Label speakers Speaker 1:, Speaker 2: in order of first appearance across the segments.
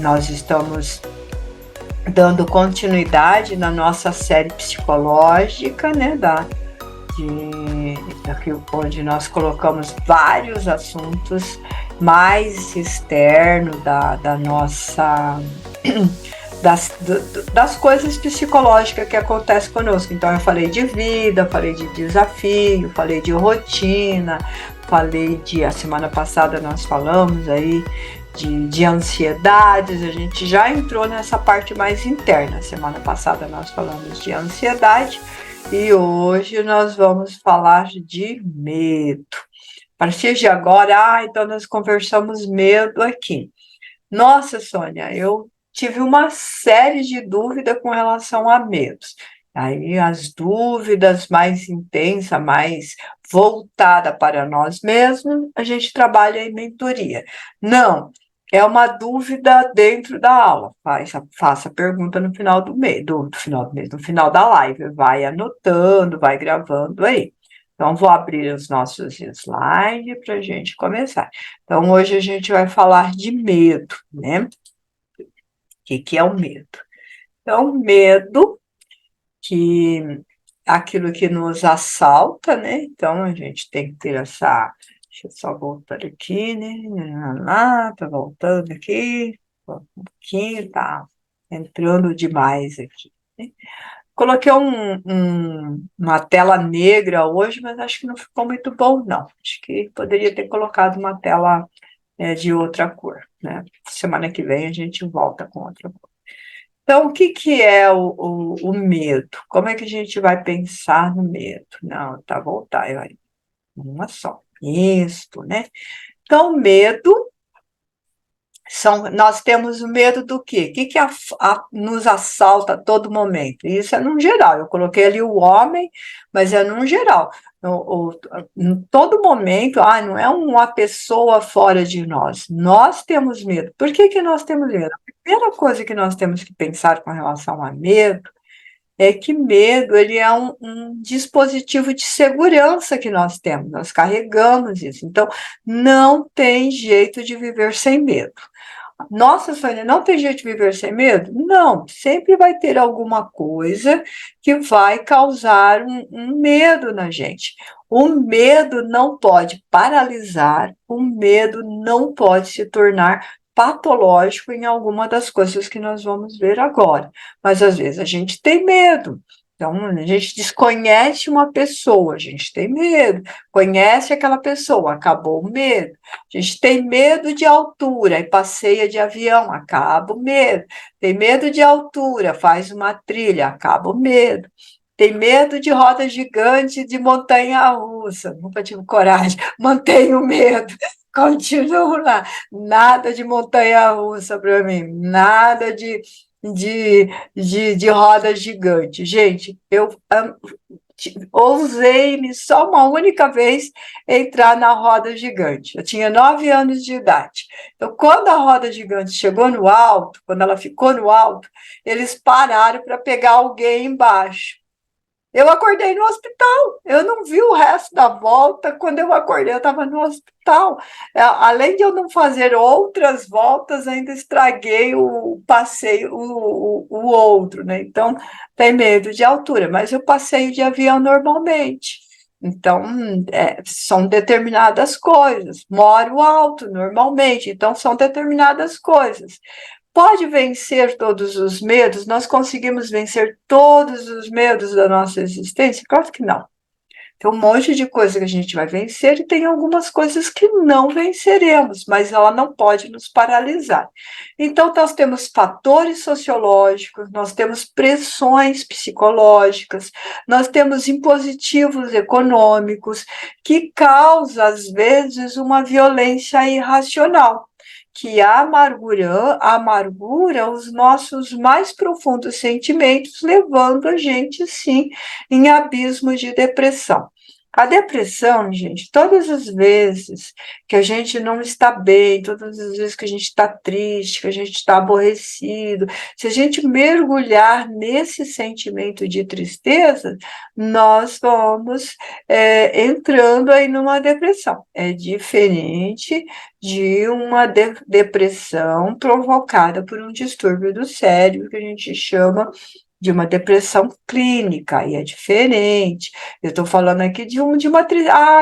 Speaker 1: nós estamos dando continuidade na nossa série psicológica, né, onde nós colocamos vários assuntos mais externos da nossa... Das coisas psicológicas que acontecem conosco. Então eu falei de vida, falei de desafio, falei de rotina, a semana passada nós falamos aí de ansiedades, a gente já entrou nessa parte mais interna. Semana passada nós falamos de ansiedade e hoje nós vamos falar de medo. A partir de agora, então nós conversamos medo aqui. Nossa, Sônia, eu tive uma série de dúvidas com relação a medos. Aí as dúvidas mais intensas, mais voltada para nós mesmos, a gente trabalha em mentoria. Não, é uma dúvida dentro da aula. Faça a pergunta no final do mês, no final da live. Vai anotando, vai gravando aí. Então, vou abrir os nossos slides para a gente começar. Então, hoje a gente vai falar de medo, né? O que é o medo? Então, medo, aquilo que nos assalta, né? Então, a gente tem que ter essa... Deixa eu só voltar aqui, né? Tá voltando aqui. Um pouquinho, tá entrando demais aqui, né? Coloquei uma tela negra hoje, mas acho que não ficou muito bom, não. Acho que poderia ter colocado uma tela de outra cor, né? Semana que vem a gente volta com outra cor. Então, o que é o medo? Como é que a gente vai pensar no medo? Não, tá, voltar, aí. Uma só. Isso, né? Então, medo, nós temos o medo do quê? O que nos assalta a todo momento? Isso é num geral. Eu coloquei ali o homem, mas é num geral. Em todo momento, não é uma pessoa fora de nós. Nós temos medo. Por que nós temos medo? A primeira coisa que nós temos que pensar com relação a medo é que medo ele é um dispositivo de segurança que nós temos. Nós carregamos isso. Então, não tem jeito de viver sem medo. Nossa, Sônia, não tem jeito de viver sem medo? Não, sempre vai ter alguma coisa que vai causar um medo na gente. O medo não pode paralisar, o medo não pode se tornar patológico em alguma das coisas que nós vamos ver agora. Mas às vezes a gente tem medo. Então, a gente desconhece uma pessoa, a gente tem medo. Conhece aquela pessoa, acabou o medo. A gente tem medo de altura e passeia de avião, acaba o medo. Tem medo de altura, faz uma trilha, acaba o medo. Tem medo de roda gigante de montanha-russa, nunca tive coragem, mantenho o medo, continuo lá. Nada de montanha-russa para mim, nada de roda gigante. Gente, eu ousei-me só uma única vez entrar na roda gigante. Eu tinha 9 anos de idade. Então, quando a roda gigante chegou no alto, quando ela ficou no alto, eles pararam para pegar alguém embaixo. Eu acordei no hospital, eu não vi o resto da volta. Quando eu acordei, eu estava no hospital. Além de eu não fazer outras voltas, ainda estraguei o passeio, o outro, né? Então, tem medo de altura, mas eu passeio de avião normalmente. Então, são determinadas coisas. Moro alto normalmente, então são determinadas coisas. Pode vencer todos os medos? Nós conseguimos vencer todos os medos da nossa existência? Claro que não. Tem um monte de coisa que a gente vai vencer e tem algumas coisas que não venceremos, mas ela não pode nos paralisar. Então, nós temos fatores sociológicos, nós temos pressões psicológicas, nós temos impositivos econômicos que causam, às vezes, uma violência irracional, que amargura os nossos mais profundos sentimentos, levando a gente, sim, em abismos de depressão. A depressão, gente, todas as vezes que a gente não está bem, todas as vezes que a gente está triste, que a gente está aborrecido, se a gente mergulhar nesse sentimento de tristeza, nós vamos entrando aí numa depressão. É diferente de uma depressão provocada por um distúrbio do cérebro, que a gente chama de uma depressão clínica, e é diferente. Eu estou falando aqui de uma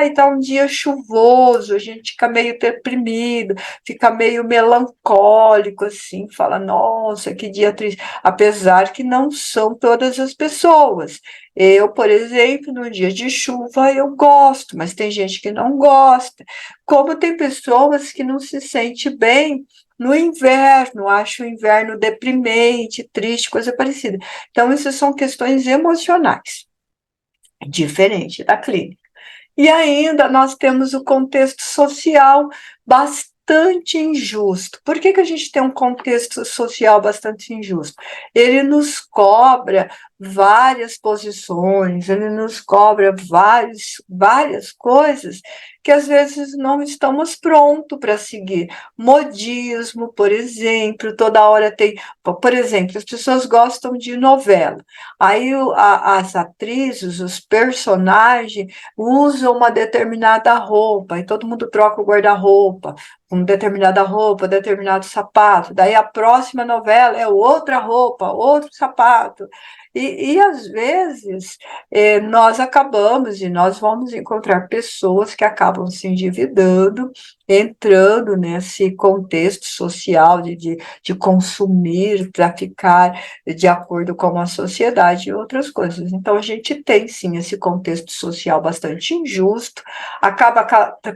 Speaker 1: e tá um dia chuvoso, a gente fica meio deprimido, fica meio melancólico, assim, fala, nossa, que dia triste, apesar que não são todas as pessoas. Eu, por exemplo, no dia de chuva eu gosto, mas tem gente que não gosta. Como tem pessoas que não se sentem bem no inverno, acho o inverno deprimente, triste, coisa parecida. Então, isso são questões emocionais, diferente da clínica. E ainda nós temos o contexto social bastante injusto. Por que a gente tem um contexto social bastante injusto? Ele nos cobra várias posições, ele nos cobra várias coisas que às vezes não estamos prontos para seguir. Modismo, por exemplo, toda hora tem. Por exemplo, as pessoas gostam de novela. Aí as atrizes, os personagens, usam uma determinada roupa, e todo mundo troca o guarda-roupa, com determinada roupa, determinado sapato. Daí a próxima novela é outra roupa, outro sapato. E às vezes nós acabamos e nós vamos encontrar pessoas que acabam se endividando, entrando nesse contexto social de consumir para ficar de acordo com a sociedade e outras coisas. Então, a gente tem, sim, esse contexto social bastante injusto, acaba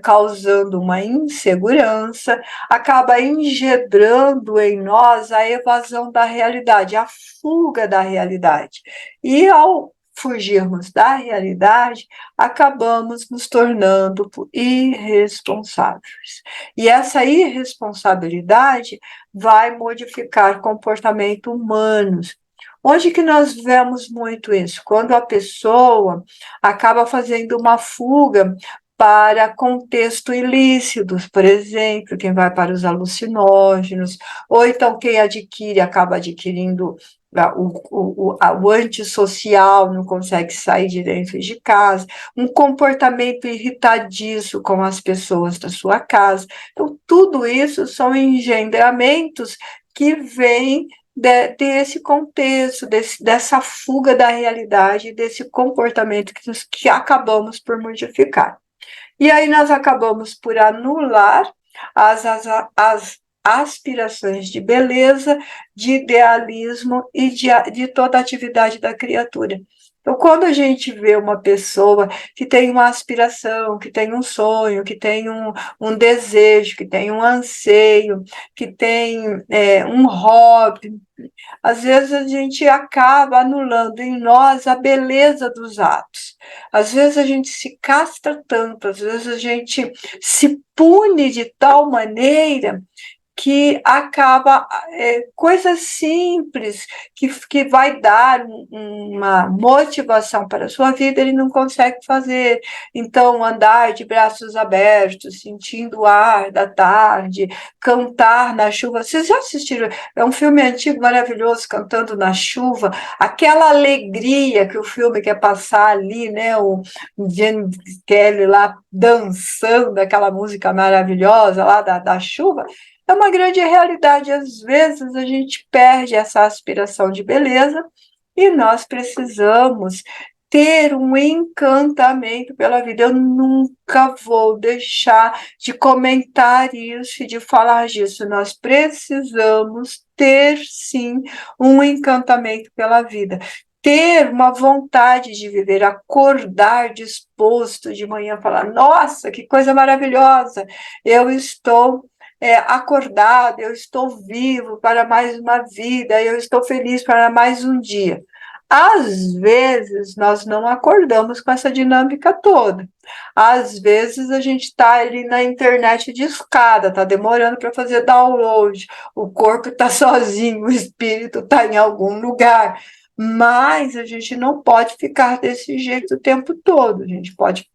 Speaker 1: causando uma insegurança, acaba engendrando em nós a evasão da realidade, a fuga da realidade. E ao fugirmos da realidade, acabamos nos tornando irresponsáveis. E essa irresponsabilidade vai modificar comportamento humano. Onde que nós vemos muito isso? Quando a pessoa acaba fazendo uma fuga para contextos ilícitos, por exemplo, quem vai para os alucinógenos, ou então quem acaba adquirindo o antissocial, não consegue sair de dentro de casa, um comportamento irritadiço com as pessoas da sua casa. Então, tudo isso são engendramentos que vêm desse contexto, dessa fuga da realidade, desse comportamento que acabamos por modificar. E aí nós acabamos por anular as aspirações de beleza, de idealismo e de toda a atividade da criatura. Então, quando a gente vê uma pessoa que tem uma aspiração, que tem um sonho, que tem um desejo, que tem um anseio, que tem um hobby, às vezes a gente acaba anulando em nós a beleza dos atos. Às vezes a gente se castra tanto, às vezes a gente se pune de tal maneira que acaba coisas simples que vai dar uma motivação para a sua vida, ele não consegue fazer. Então, andar de braços abertos, sentindo o ar da tarde, cantar na chuva. Vocês já assistiram? É um filme antigo, maravilhoso, Cantando na Chuva. Aquela alegria que o filme quer passar ali, né? O Gene Kelly lá dançando aquela música maravilhosa lá da chuva. É uma grande realidade. Às vezes a gente perde essa aspiração de beleza e nós precisamos ter um encantamento pela vida. Eu nunca vou deixar de comentar isso e de falar disso. Nós precisamos ter, sim, um encantamento pela vida. Ter uma vontade de viver, acordar disposto de manhã, falar, nossa, que coisa maravilhosa, eu estou acordado, eu estou vivo para mais uma vida, eu estou feliz para mais um dia. Às vezes, nós não acordamos com essa dinâmica toda. Às vezes, a gente está ali na internet de escada, está demorando para fazer download, o corpo está sozinho, o espírito está em algum lugar. Mas a gente não pode ficar desse jeito o tempo todo. A gente pode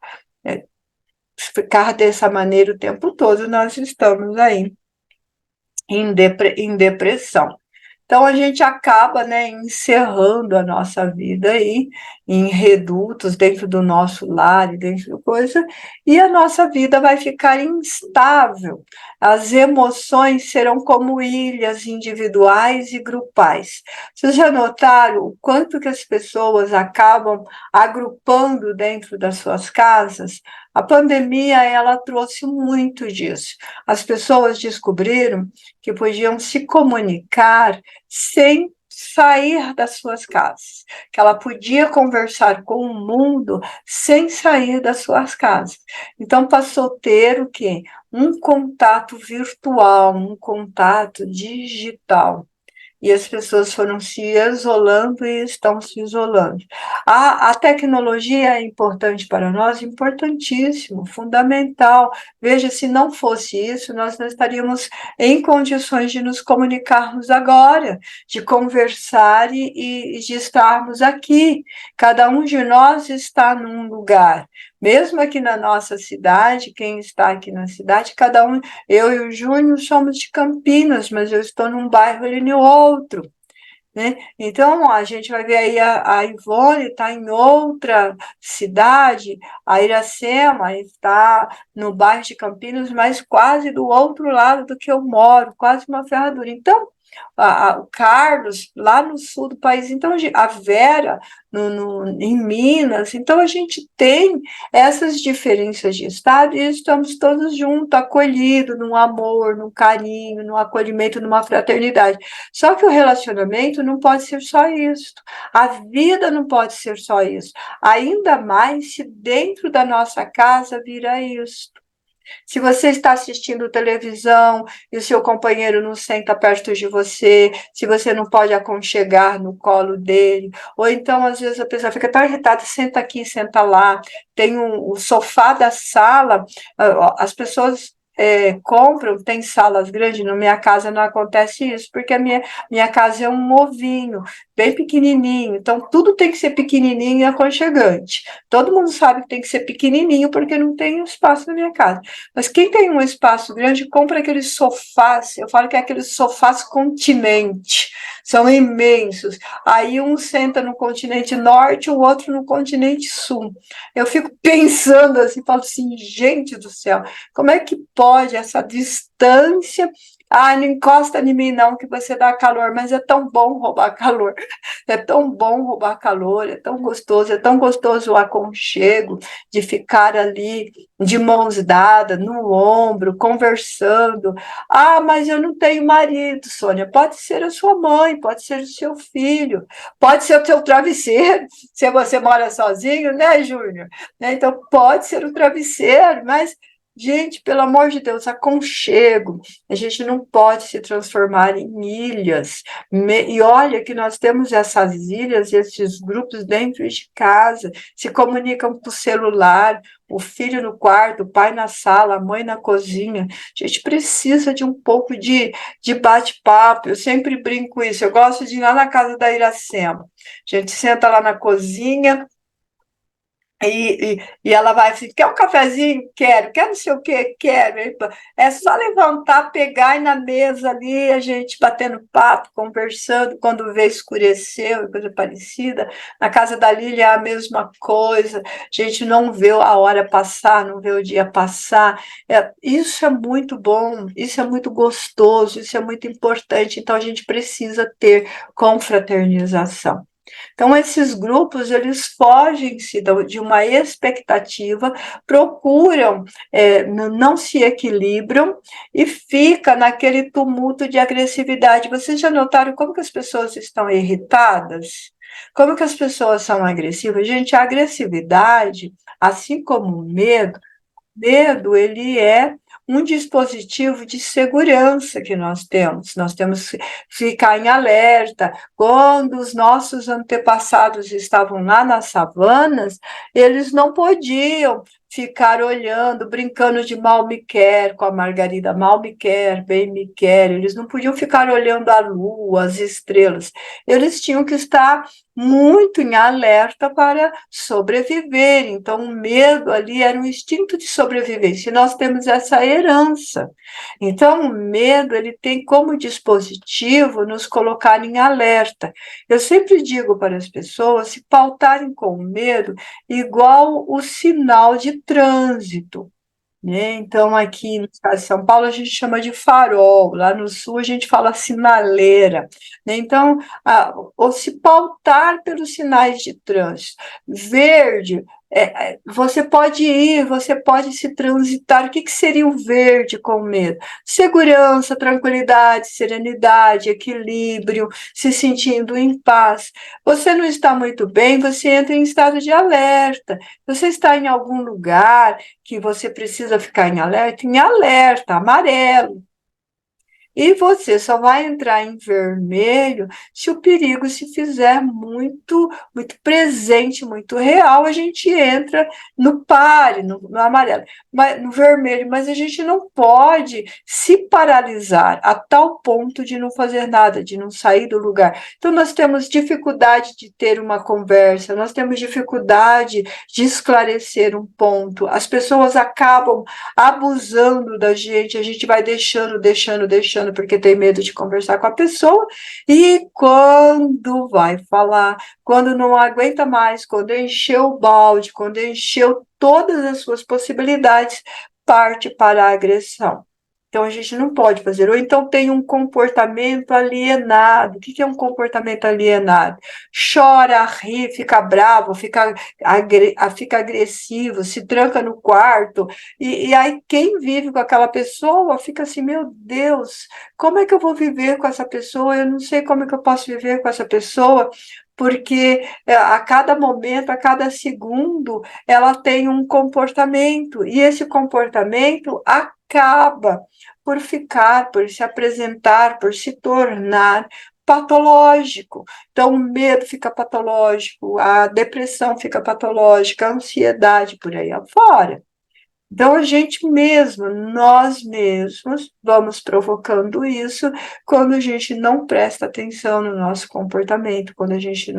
Speaker 1: ficar dessa maneira o tempo todo, nós estamos aí em depressão. Então, a gente acaba, né, encerrando a nossa vida aí em redutos dentro do nosso lar e dentro de coisa, e a nossa vida vai ficar instável. As emoções serão como ilhas individuais e grupais. Vocês já notaram o quanto que as pessoas acabam agrupando dentro das suas casas? A pandemia, ela trouxe muito disso. As pessoas descobriram que podiam se comunicar sem sair das suas casas, que ela podia conversar com o mundo sem sair das suas casas. Então passou a ter o quê? Um contato virtual, um contato digital. E as pessoas foram se isolando e estão se isolando. A tecnologia é importante para nós, importantíssimo, fundamental. Veja, se não fosse isso, nós não estaríamos em condições de nos comunicarmos agora, de conversar e de estarmos aqui. Cada um de nós está num lugar. Mesmo aqui na nossa cidade, quem está aqui na cidade, cada um, eu e o Júnior somos de Campinas, mas eu estou num bairro ali no outro, né? Então, a gente vai ver aí a Ivone está em outra cidade, a Iracema está no bairro de Campinas, mas quase do outro lado do que eu moro, quase uma ferradura. Então, o Carlos, lá no sul do país, então a Vera, em Minas, então a gente tem essas diferenças de estado e estamos todos juntos, acolhidos, num amor, num carinho, num acolhimento, numa fraternidade. Só que o relacionamento não pode ser só isso, a vida não pode ser só isso, ainda mais se dentro da nossa casa vira isso. Se você está assistindo televisão e o seu companheiro não senta perto de você, se você não pode aconchegar no colo dele, ou então, às vezes, a pessoa fica tão irritada, senta aqui, senta lá, tem o sofá da sala, as pessoas compram, tem salas grandes, na minha casa não acontece isso, porque a minha casa é um ovinho, bem pequenininho, então tudo tem que ser pequenininho e aconchegante. Todo mundo sabe que tem que ser pequenininho, porque não tem espaço na minha casa. Mas quem tem um espaço grande, compra aqueles sofás, eu falo que é aqueles sofás continente, são imensos. Aí um senta no continente norte, o outro no continente sul. Eu fico pensando assim, falo assim, gente do céu, como é que pode essa distância? Ah, não encosta em mim não, que você dá calor, mas é tão bom roubar calor. É tão bom roubar calor, é tão gostoso o aconchego de ficar ali de mãos dadas, no ombro, conversando. Ah, mas eu não tenho marido, Sônia. Pode ser a sua mãe, pode ser o seu filho, pode ser o seu travesseiro, se você mora sozinho, né, Júnior? Né? Então, pode ser o travesseiro, mas gente, pelo amor de Deus, aconchego. A gente não pode se transformar em ilhas. E olha que nós temos essas ilhas, esses grupos dentro de casa, se comunicam por celular, o filho no quarto, o pai na sala, a mãe na cozinha. A gente precisa de um pouco de bate-papo. Eu sempre brinco isso. Eu gosto de ir lá na casa da Iracema. A gente senta lá na cozinha, e ela vai assim, quer um cafezinho? Quero. Quer não sei o quê? Quero. É só levantar, pegar e na mesa ali, a gente batendo papo, conversando, quando vê escureceu, coisa parecida. Na casa da Lília é a mesma coisa, a gente não vê a hora passar, não vê o dia passar. Isso é muito bom, isso é muito gostoso, isso é muito importante, então a gente precisa ter confraternização. Então, esses grupos, eles fogem-se de uma expectativa, procuram, não se equilibram e fica naquele tumulto de agressividade. Vocês já notaram como que as pessoas estão irritadas? Como que as pessoas são agressivas? Gente, a agressividade, assim como o medo, ele é um dispositivo de segurança que nós temos. Nós temos que ficar em alerta. Quando os nossos antepassados estavam lá nas savanas, eles não podiam ficar olhando, brincando de mal me quer, com a Margarida, mal me quer, bem me quer. Eles não podiam ficar olhando a lua, as estrelas. Eles tinham que estar muito em alerta para sobreviver. Então, o medo ali era um instinto de sobrevivência. E nós temos essa herança. Então, o medo, ele tem como dispositivo nos colocar em alerta. Eu sempre digo para as pessoas se pautarem com medo, igual o sinal de trânsito. Né? Então, aqui no estado de São Paulo, a gente chama de farol, lá no sul, a gente fala sinaleira. Né? Então, ou se pautar pelos sinais de trânsito. Verde, você pode ir, você pode se transitar. O que seria o verde com medo? Segurança, tranquilidade, serenidade, equilíbrio, se sentindo em paz. Você não está muito bem, você entra em estado de alerta. Você está em algum lugar que você precisa ficar em alerta, amarelo. E você só vai entrar em vermelho se o perigo se fizer muito, muito presente, muito real. A gente entra no pare, no amarelo, no vermelho, mas a gente não pode se paralisar a tal ponto de não fazer nada, de não sair do lugar. Então, nós temos dificuldade de ter uma conversa, nós temos dificuldade de esclarecer um ponto. As pessoas acabam abusando da gente, a gente vai deixando, porque tem medo de conversar com a pessoa, e quando vai falar, quando não aguenta mais, quando encheu o balde, quando encheu todas as suas possibilidades, parte para a agressão. Então, a gente não pode fazer. Ou então tem um comportamento alienado. O que é um comportamento alienado? Chora, ri, fica bravo, fica agressivo, se tranca no quarto. E aí, quem vive com aquela pessoa fica assim: meu Deus, como é que eu vou viver com essa pessoa? Eu não sei como é que eu posso viver com essa pessoa, porque a cada momento, a cada segundo, ela tem um comportamento, e esse comportamento acaba por ficar, por se apresentar, por se tornar patológico. Então, o medo fica patológico, a depressão fica patológica, a ansiedade por aí afora. Então, a gente mesmo, nós mesmos, vamos provocando isso quando a gente não presta atenção no nosso comportamento, quando a gente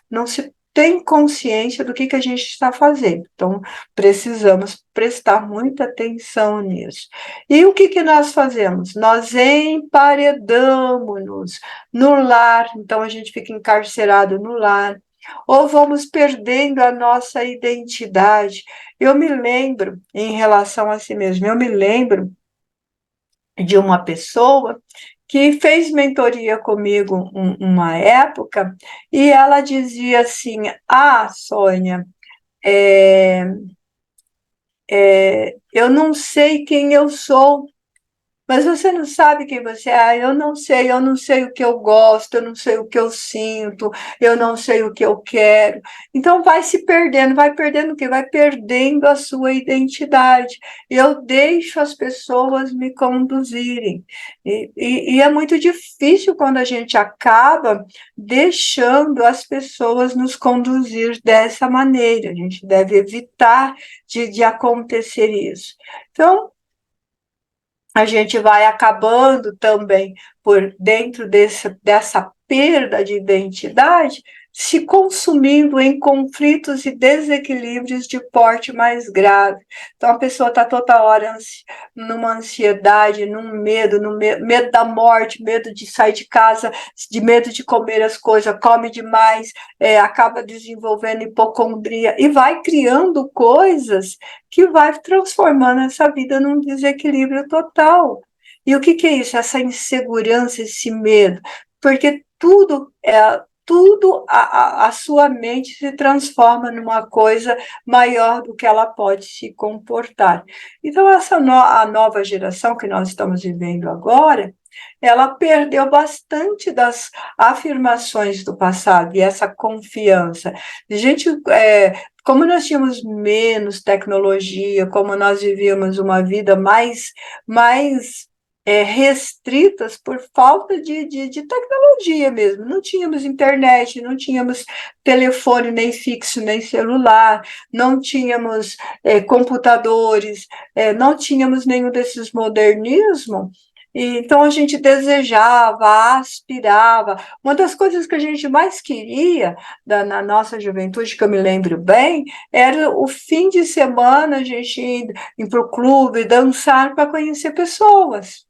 Speaker 1: não se tem consciência do que a gente está fazendo. Então, precisamos prestar muita atenção nisso. E o que nós fazemos? Nós emparedamos-nos no lar, então a gente fica encarcerado no lar, ou vamos perdendo a nossa identidade. Eu me lembro, em relação a si mesmo, eu me lembro de uma pessoa que fez mentoria comigo uma época, e ela dizia assim: ah, Sônia, eu não sei quem eu sou. Mas você não sabe quem você é. Ah, eu não sei o que eu gosto, eu não sei o que eu sinto, eu não sei o que eu quero. Então vai se perdendo, vai perdendo o quê? Vai perdendo a sua identidade. Eu deixo as pessoas me conduzirem. E é muito difícil quando a gente acaba deixando as pessoas nos conduzir dessa maneira. A gente deve evitar de acontecer isso. Então, a gente vai acabando também por dentro dessa perda de identidade, se consumindo em conflitos e desequilíbrios de porte mais grave. Então, a pessoa está toda hora numa ansiedade, num medo, medo da morte, medo de sair de casa, de medo de comer as coisas, come demais, acaba desenvolvendo hipocondria e vai criando coisas que vai transformando essa vida num desequilíbrio total. E o que é isso? Essa insegurança, esse medo. Porque tudo a sua mente se transforma numa coisa maior do que ela pode se comportar. Então, a nova geração que nós estamos vivendo agora, ela perdeu bastante das afirmações do passado e essa confiança. A gente, como nós tínhamos menos tecnologia, como nós vivíamos uma vida mais restritas por falta de tecnologia mesmo. Não tínhamos internet, não tínhamos telefone nem fixo, nem celular, não tínhamos computadores, não tínhamos nenhum desses modernismos. E, então a gente desejava, aspirava. Uma das coisas que a gente mais queria na nossa juventude, que eu me lembro bem, era o fim de semana a gente ir para o clube, dançar para conhecer pessoas.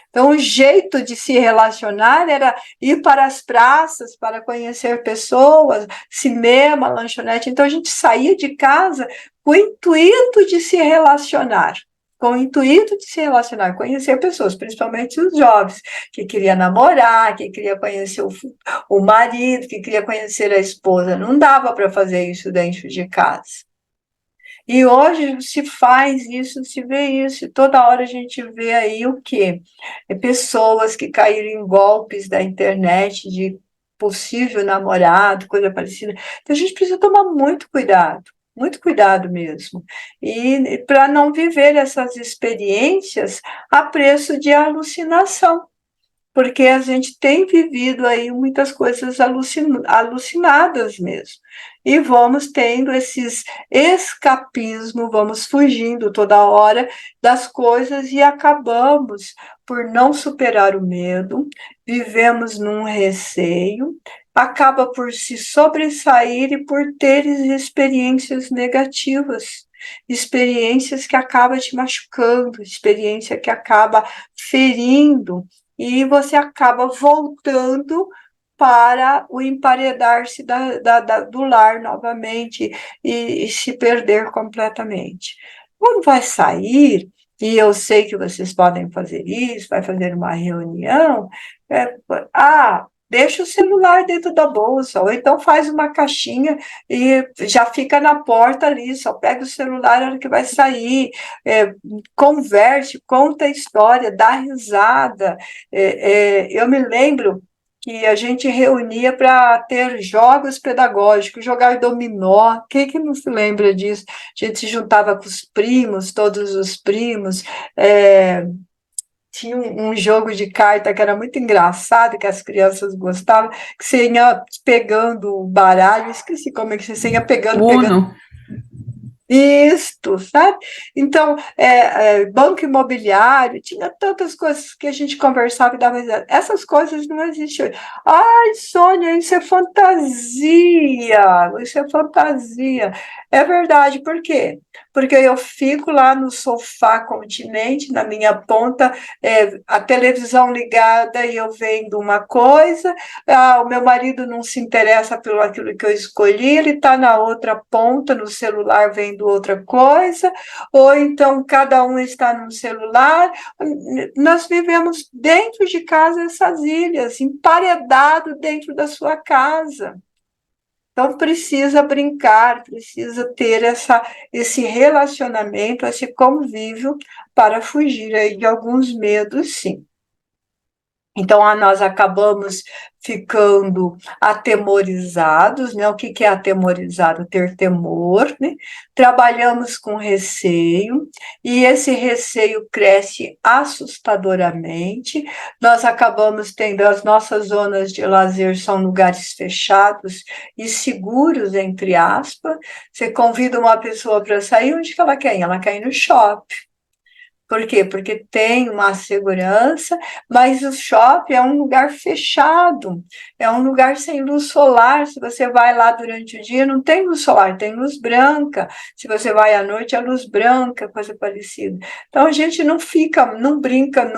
Speaker 1: Então, o jeito de se relacionar era ir para as praças para conhecer pessoas, cinema, lanchonete. Então, a gente saía de casa com o intuito de se relacionar. Com o intuito de se relacionar, conhecer pessoas, principalmente os jovens, que queria namorar, que queria conhecer o marido, que queria conhecer a esposa. Não dava para fazer isso dentro de casa. E hoje se faz isso, se vê isso, toda hora a gente vê aí o quê? Pessoas que caíram em golpes da internet, de possível namorado, coisa parecida. Então a gente precisa tomar muito cuidado mesmo. E para não viver essas experiências a preço de alucinação, porque a gente tem vivido aí muitas coisas alucinadas mesmo. E vamos tendo esses escapismo, vamos fugindo toda hora das coisas e acabamos por não superar o medo, vivemos num receio, acaba por se sobressair e por ter experiências negativas, experiências que acabam te machucando, experiência que acaba ferindo, e você acaba voltando para o emparedar-se do lar novamente e se perder completamente. Quando vai sair, e eu sei que vocês podem fazer isso, vai fazer uma reunião, é, deixa o celular dentro da bolsa, ou então faz uma caixinha e já fica na porta ali, só pega o celular na hora que vai sair, converse, conta a história, dá risada. Eu me lembro que a gente reunia para ter jogos pedagógicos, jogar dominó, quem que não se lembra disso? A gente se juntava com os primos, todos os primos, tinha um jogo de carta que era muito engraçado, que as crianças gostavam, que você ia pegando o baralho, esqueci como é que você ia pegando
Speaker 2: Uno.
Speaker 1: isto, sabe? Então, banco imobiliário, tinha tantas coisas que a gente conversava e dava risada. Essas coisas não existem hoje. Ai, Sônia, isso é fantasia, isso é fantasia. É verdade, por quê? Porque eu fico lá no sofá continente, na minha ponta, a televisão ligada e eu vendo uma coisa, o meu marido não se interessa pelo aquilo que eu escolhi, ele está na outra ponta, no celular, vendo outra coisa, ou então cada um está no celular. Nós vivemos dentro de casa essas ilhas, emparedado dentro da sua casa. Então, precisa brincar, precisa ter esse relacionamento, esse convívio para fugir aí de alguns medos, sim. Então, nós acabamos ficando atemorizados, né? O que é atemorizado? Ter temor, né? Trabalhamos com receio, e esse receio cresce assustadoramente. Nós acabamos tendo as nossas zonas de lazer, são lugares fechados e seguros, entre aspas. Você convida uma pessoa para sair, onde que ela quer ir? Ela quer ir no shopping. Por quê? Porque tem uma segurança, mas o shopping é um lugar fechado, é um lugar sem luz solar. Se você vai lá durante o dia, não tem luz solar, tem luz branca. Se você vai à noite, é luz branca, coisa parecida. Então a gente não fica, não brinca,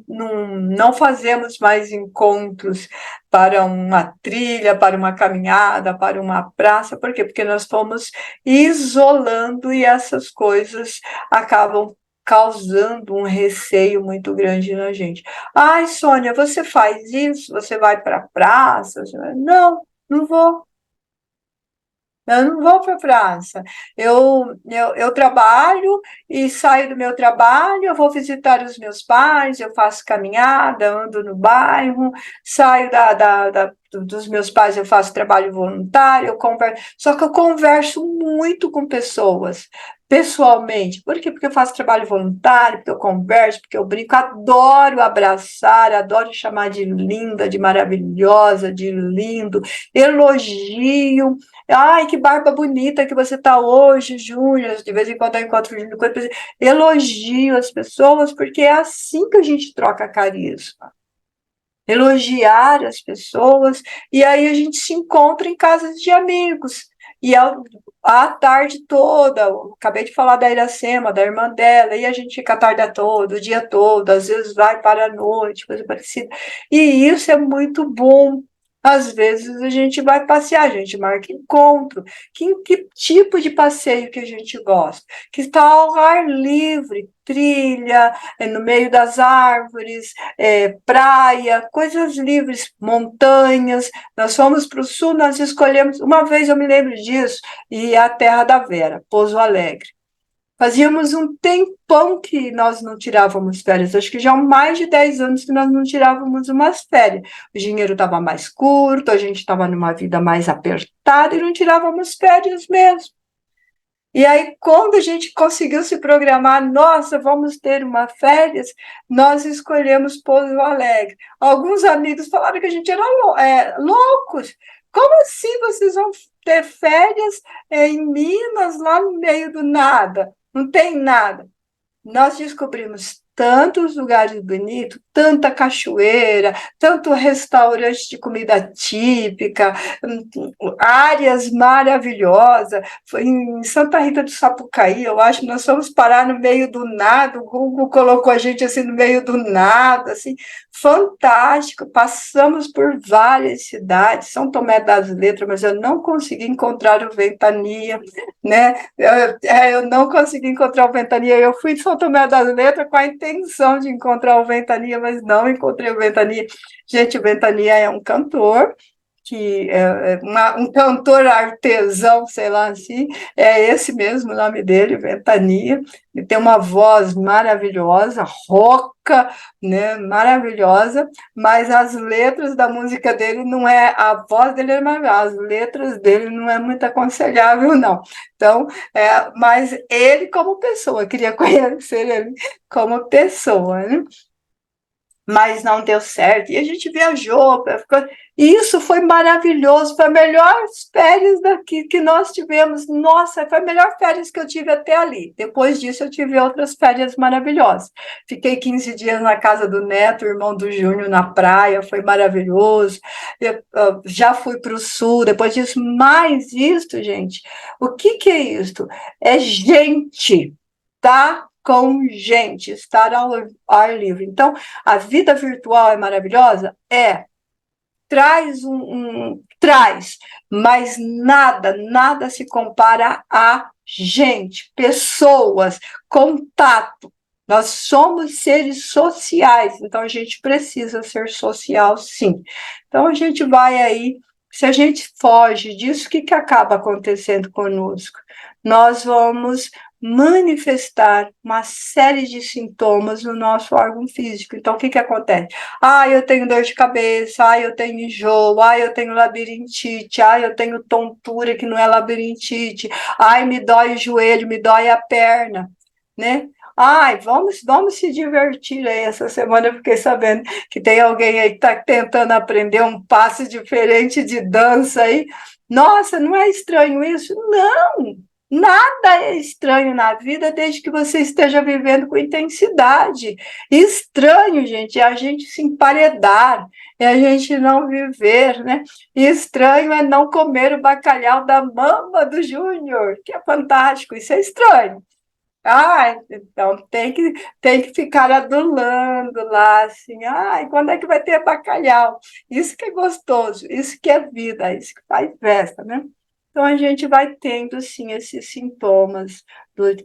Speaker 1: não fazemos mais encontros para uma trilha, para uma caminhada, para uma praça. Por quê? Porque nós fomos isolando e essas coisas acabam causando um receio muito grande na gente. Ai, Sônia, você faz isso? Você vai para a praça? Não, não vou. Eu não vou para a praça. Eu trabalho e saio do meu trabalho, eu vou visitar os meus pais, eu faço caminhada, ando no bairro, saio dos meus pais eu faço trabalho voluntário, eu converso, só que eu converso muito com pessoas, pessoalmente. Por quê? Porque eu faço trabalho voluntário, porque eu converso, porque eu brinco, adoro abraçar, adoro chamar de linda, de maravilhosa, de lindo, elogio. Ai, que barba bonita que você está hoje, Júnior. De vez em quando eu encontro o Júnior, elogio as pessoas, porque é assim que a gente troca carisma. Elogiar as pessoas, e aí a gente se encontra em casas de amigos, e a tarde toda, eu acabei de falar da Iracema, da irmã dela, e a gente fica a tarde toda, o dia todo, às vezes vai para a noite, coisa parecida, e isso é muito bom. Às vezes a gente vai passear, a gente marca encontro. Que tipo de passeio que a gente gosta? Que está ao ar livre, trilha, no meio das árvores, praia, coisas livres, montanhas. Nós fomos para o sul, nós escolhemos, uma vez eu me lembro disso, e a Terra da Vera, Pouso Alegre. Fazíamos um tempão que nós não tirávamos férias, acho que já há mais de 10 anos que nós não tirávamos umas férias. O dinheiro estava mais curto, a gente estava numa vida mais apertada e não tirávamos férias mesmo. E aí, quando a gente conseguiu se programar, nossa, vamos ter uma férias, nós escolhemos Pouso Alegre. Alguns amigos falaram que a gente era loucos. Como assim vocês vão ter férias em Minas, lá no meio do nada? Não tem nada. Nós descobrimos tantos lugares bonitos, tanta cachoeira, tanto restaurante de comida típica, áreas maravilhosas. Foi em Santa Rita do Sapucaí, eu acho, nós fomos parar no meio do nada, o Google colocou a gente assim no meio do nada, assim, fantástico. Passamos por várias cidades, São Tomé das Letras, mas eu não consegui encontrar o Ventania, né? Eu não consegui encontrar o Ventania. Eu fui de São Tomé das Letras com a intenção de encontrar o Ventania, mas não encontrei o Ventania. Gente, o Ventania é um cantor, que é um cantor artesão, sei lá assim, é esse mesmo o nome dele, Ventania. Ele tem uma voz maravilhosa, rouca, né, maravilhosa, mas as letras da música dele não é, a voz dele é maravilhosa, as letras dele não é muito aconselhável, não. Então, mas ele como pessoa, queria conhecer ele como pessoa, né? Mas não deu certo. E a gente viajou, e isso foi maravilhoso, foi a melhor férias daqui que nós tivemos. Nossa, foi a melhor férias que eu tive até ali. Depois disso, eu tive outras férias maravilhosas. Fiquei 15 dias na casa do Neto, irmão do Júnior, na praia, foi maravilhoso. Eu já fui para o sul, depois disso, mais isto, gente. O que é isto? É gente, tá? Com gente, estar ao ar livre. Então, a vida virtual é maravilhosa? Traz, mas nada se compara a gente, pessoas, contato. Nós somos seres sociais, então a gente precisa ser social, sim. Então a gente vai aí, se a gente foge disso, o que acaba acontecendo conosco? Nós vamos manifestar uma série de sintomas no nosso órgão físico. Então, o que acontece? Eu tenho dor de cabeça, eu tenho enjoo, eu tenho labirintite, eu tenho tontura que não é labirintite, me dói o joelho, me dói a perna, né? Vamos se divertir aí. Essa semana eu fiquei sabendo que tem alguém aí que está tentando aprender um passo diferente de dança aí. Nossa, não é estranho isso? Não! Nada é estranho na vida desde que você esteja vivendo com intensidade. Estranho, gente, é a gente se emparedar, é a gente não viver, né? Estranho é não comer o bacalhau da mama do Júnior, que é fantástico, isso é estranho. Então tem que ficar adulando lá, assim, quando é que vai ter bacalhau? Isso que é gostoso, isso que é vida, isso que faz festa, né? Então a gente vai tendo, sim, esses sintomas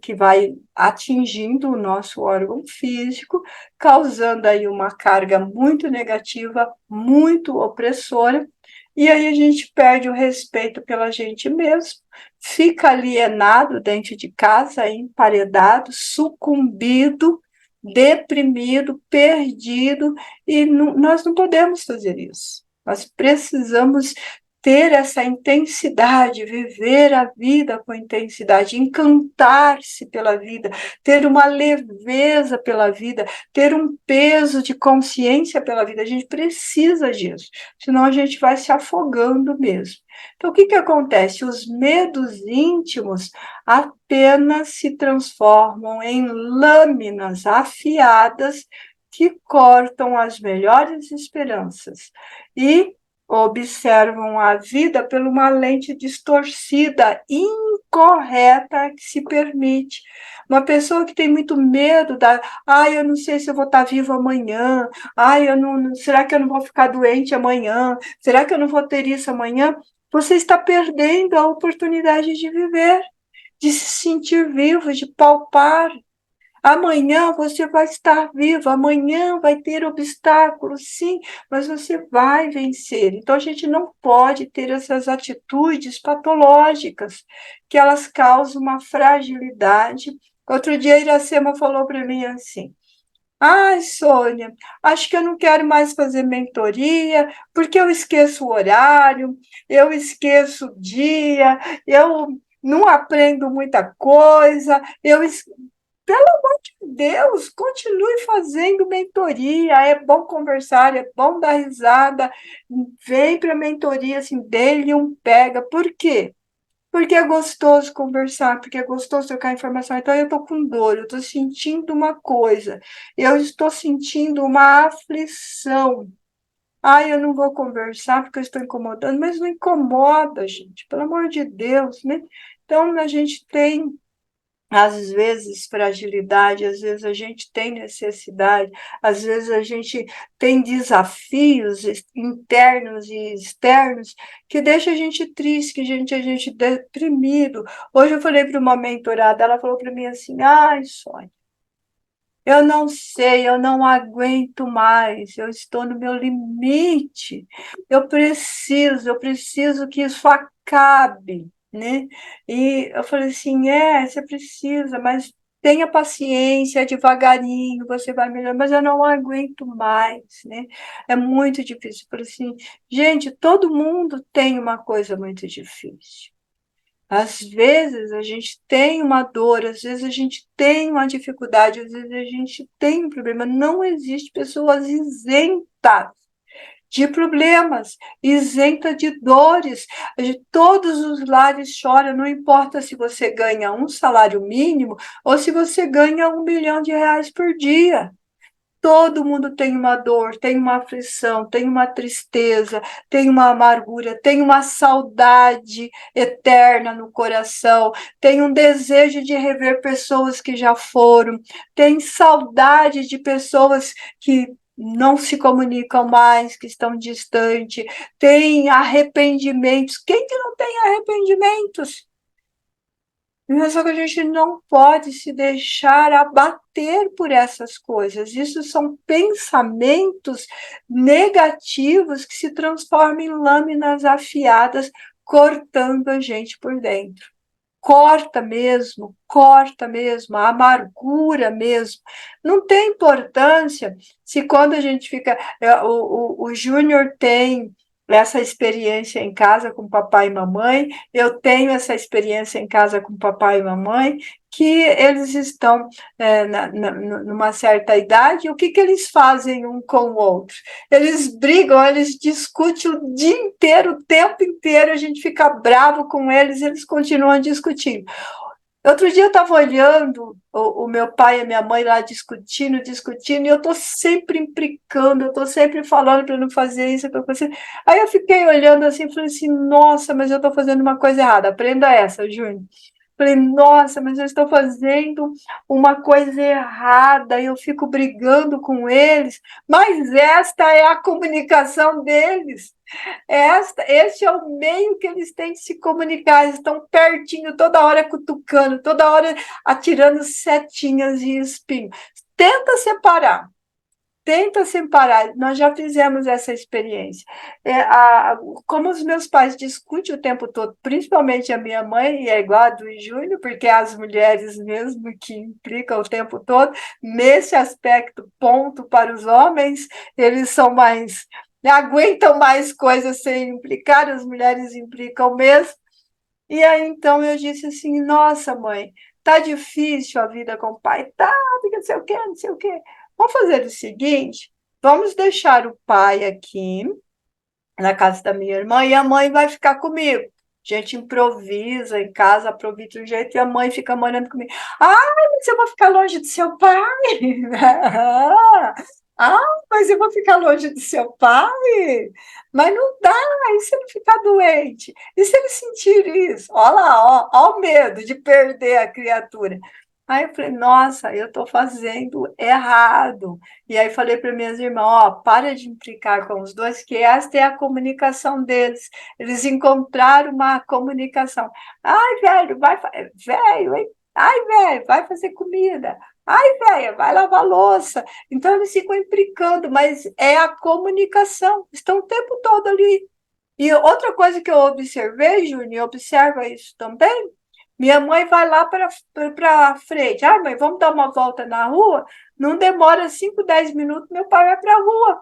Speaker 1: que vai atingindo o nosso órgão físico, causando aí uma carga muito negativa, muito opressora, e aí a gente perde o respeito pela gente mesmo, fica alienado dentro de casa, emparedado, sucumbido, deprimido, perdido, e nós não podemos fazer isso. Nós precisamos ter essa intensidade, viver a vida com intensidade, encantar-se pela vida, ter uma leveza pela vida, ter um peso de consciência pela vida. A gente precisa disso, senão a gente vai se afogando mesmo. Então, o que acontece? Os medos íntimos apenas se transformam em lâminas afiadas que cortam as melhores esperanças e observam a vida por uma lente distorcida, incorreta, que se permite. Uma pessoa que tem muito medo da, eu não sei se eu vou estar vivo amanhã, será que eu não vou ficar doente amanhã? Será que eu não vou ter isso amanhã? Você está perdendo a oportunidade de viver, de se sentir vivo, de palpar. Amanhã você vai estar vivo, amanhã vai ter obstáculos, sim, mas você vai vencer. Então, a gente não pode ter essas atitudes patológicas, que elas causam uma fragilidade. Outro dia, a Iracema falou para mim assim: ai, Sônia, acho que eu não quero mais fazer mentoria, porque eu esqueço o horário, eu esqueço o dia, eu não aprendo muita coisa, pelo amor de Deus, continue fazendo mentoria, é bom conversar, é bom dar risada, vem para a mentoria, assim, dê-lhe um pega. Por quê? Porque é gostoso conversar, porque é gostoso trocar informação. Então, eu estou com dor, eu estou sentindo uma coisa, eu estou sentindo uma aflição. Eu não vou conversar porque eu estou incomodando, mas não incomoda, gente, pelo amor de Deus, né? Então, a gente tem às vezes fragilidade, às vezes a gente tem necessidade, às vezes a gente tem desafios internos e externos que deixa a gente triste, que a gente deprimido. Hoje eu falei para uma mentorada, ela falou para mim assim: ai, Sônia, eu não sei, eu não aguento mais, eu estou no meu limite, eu preciso que isso acabe, né? E eu falei assim, você precisa, mas tenha paciência, devagarinho, você vai melhorar, mas eu não aguento mais, né? É muito difícil. Eu falei assim, gente, todo mundo tem uma coisa muito difícil. Às vezes a gente tem uma dor, às vezes a gente tem uma dificuldade, às vezes a gente tem um problema. Não existe pessoas isentas de problemas, isenta de dores. Todos os lares choram, não importa se você ganha um salário mínimo ou se você ganha R$ 1 milhão por dia. Todo mundo tem uma dor, tem uma aflição, tem uma tristeza, tem uma amargura, tem uma saudade eterna no coração, tem um desejo de rever pessoas que já foram, tem saudade de pessoas que não se comunicam mais, que estão distantes, tem arrependimentos. Quem que não tem arrependimentos? Só que a gente não pode se deixar abater por essas coisas. Isso são pensamentos negativos que se transformam em lâminas afiadas, cortando a gente por dentro. Corta mesmo, a amargura mesmo. Não tem importância se quando a gente fica. O Júnior tem essa experiência em casa com papai e mamãe, eu tenho essa experiência em casa com papai e mamãe, que eles estão numa certa idade, o que eles fazem um com o outro? Eles brigam, eles discutem o dia inteiro, o tempo inteiro, a gente fica bravo com eles, eles continuam discutindo. Outro dia eu estava olhando o meu pai e a minha mãe lá discutindo, e eu estou sempre implicando, eu estou sempre falando para não fazer isso, para fazer. Aí eu fiquei olhando assim e falei assim, nossa, mas eu estou fazendo uma coisa errada, aprenda essa, Júnior. Falei, nossa, mas eu estou fazendo uma coisa errada, eu fico brigando com eles, mas esta é a comunicação deles. Este é o meio que eles têm de se comunicar, eles estão pertinho, toda hora cutucando, toda hora atirando setinhas e espinhos. Tenta separar, tenta separar. Nós já fizemos essa experiência. Como os meus pais discutem o tempo todo, principalmente a minha mãe, e é igual a do Júnior, porque as mulheres mesmo que implicam o tempo todo, nesse aspecto, ponto para os homens, eles são mais aguentam mais coisas sem implicar, as mulheres implicam mesmo. E aí, então, eu disse assim, nossa, mãe, tá difícil a vida com o pai, tá, não sei o quê, não sei o quê. Vamos fazer o seguinte, vamos deixar o pai aqui, na casa da minha irmã, e a mãe vai ficar comigo. A gente improvisa em casa, aproveita um jeito, e a mãe fica morando comigo. Ah, mas eu vou ficar longe do seu pai? Ah, mas eu vou ficar longe do seu pai? Mas não dá, e se ele ficar doente? E se ele sentir isso? Olha lá, ó o medo de perder a criatura. Aí eu falei, nossa, eu estou fazendo errado. E aí falei para minhas irmãs, ó, para de implicar com os dois, que esta é a comunicação deles. Eles encontraram uma comunicação. Ai, velho, velho, hein? Ai, velho, vai fazer comida. Ai, velho, vai lavar louça. Então eles ficam implicando, mas é a comunicação. Estão o tempo todo ali. E outra coisa que eu observei, Júnior, observa isso também. Minha mãe vai lá para frente. Ah, mãe, vamos dar uma volta na rua? Não demora 5, 10 minutos, meu pai vai para a rua.